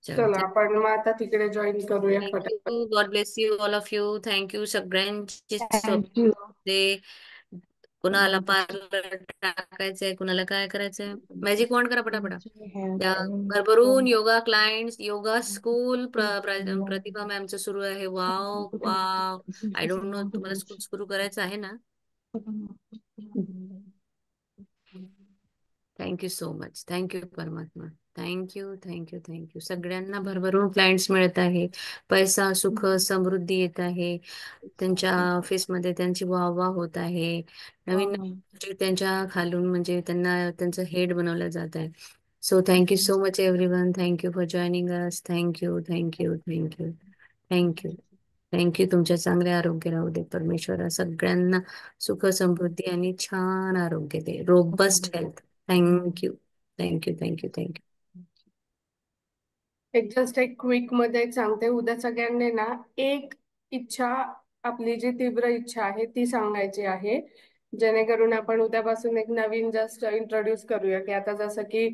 चलो, चला आपण मग आता तिकडे जॉईन करूया फटाफट. Thank you. God bless you all of you. Thank you सगळ्यांची थँक्यू. ते कुणाला पार्लर टाकायचंय, कुणाला काय करायचंय. मॅजिक वॉन्ड करा पटापटा. त्या भरभरून योगा क्लायंट्स, योगा स्कूल प्रतिभा मॅमचं सुरू आहे. Wow wow. I don't know, तुम्हाला स्कूल सुरू करायचं आहे ना? Thank you so much. थँक्यू परमात्मा. Thank you thank you thank you. सगळ्यांना भरभरून क्लायंट्स मिळत आहे. पैसा, सुख, समृद्धी येत आहे. त्यांच्या ऑफिसमध्ये त्यांची वाहवा होत आहे. नवीन नवीन त्यांच्या खालून म्हणजे त्यांना त्यांचं हेड बनवलं जात आहे. So thank you so much everyone. Thank you for joining us. Thank you thank you thank you thank you thank you. तुमच्या चांगले आरोग्य राहू दे परमेश्वरा. सगळ्यांना सुख, समृद्धी आणि छान आरोग्य दे. Robust health. Thank you thank you thank you thank you. एक क्विक मध्ये एक सांगते. उद्या सगळ्यांनी ना एक इच्छा, आपली जी तीव्र इच्छा आहे ती सांगायची आहे, जेणेकरून आपण उद्यापासून एक नवीन जस्ट इंट्रोड्यूस करूया. की आता जसं की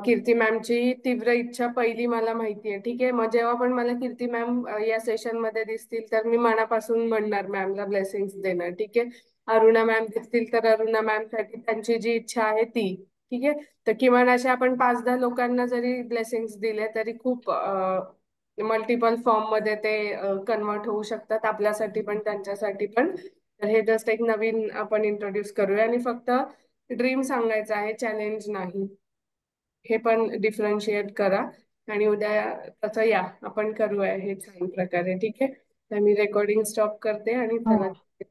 कीर्ती मॅमची तीव्र इच्छा पहिली मला माहिती आहे. ठीक आहे, मग जेव्हा पण मला कीर्ती मॅम या सेशन मध्ये दिसतील तर मी मनापासून म्हणणार मॅमला ब्लेसिंग्स देणार. ठीक आहे, अरुणा मॅम दिसतील तर अरुणा मॅम साठी त्यांची जी इच्छा आहे ती. ठीक आहे, तर किमान अशा आपण 5-10 लोकांना जरी ब्लेसिंग्स दिले तरी खूप मल्टिपल फॉर्म मध्ये ते कन्वर्ट होऊ शकतात, आपल्यासाठी पण त्यांच्यासाठी पण. तर हे जस्ट एक नवीन आपण इंट्रोड्यूस करूया आणि फक्त ड्रीम सांगायचं आहे, चॅलेंज नाही. हे पण डिफरन्शिएट करा आणि उद्या तसं या आपण करूया हे छान प्रकारे. ठीक आहे, तर मी रेकॉर्डिंग स्टॉप करते आणि चला.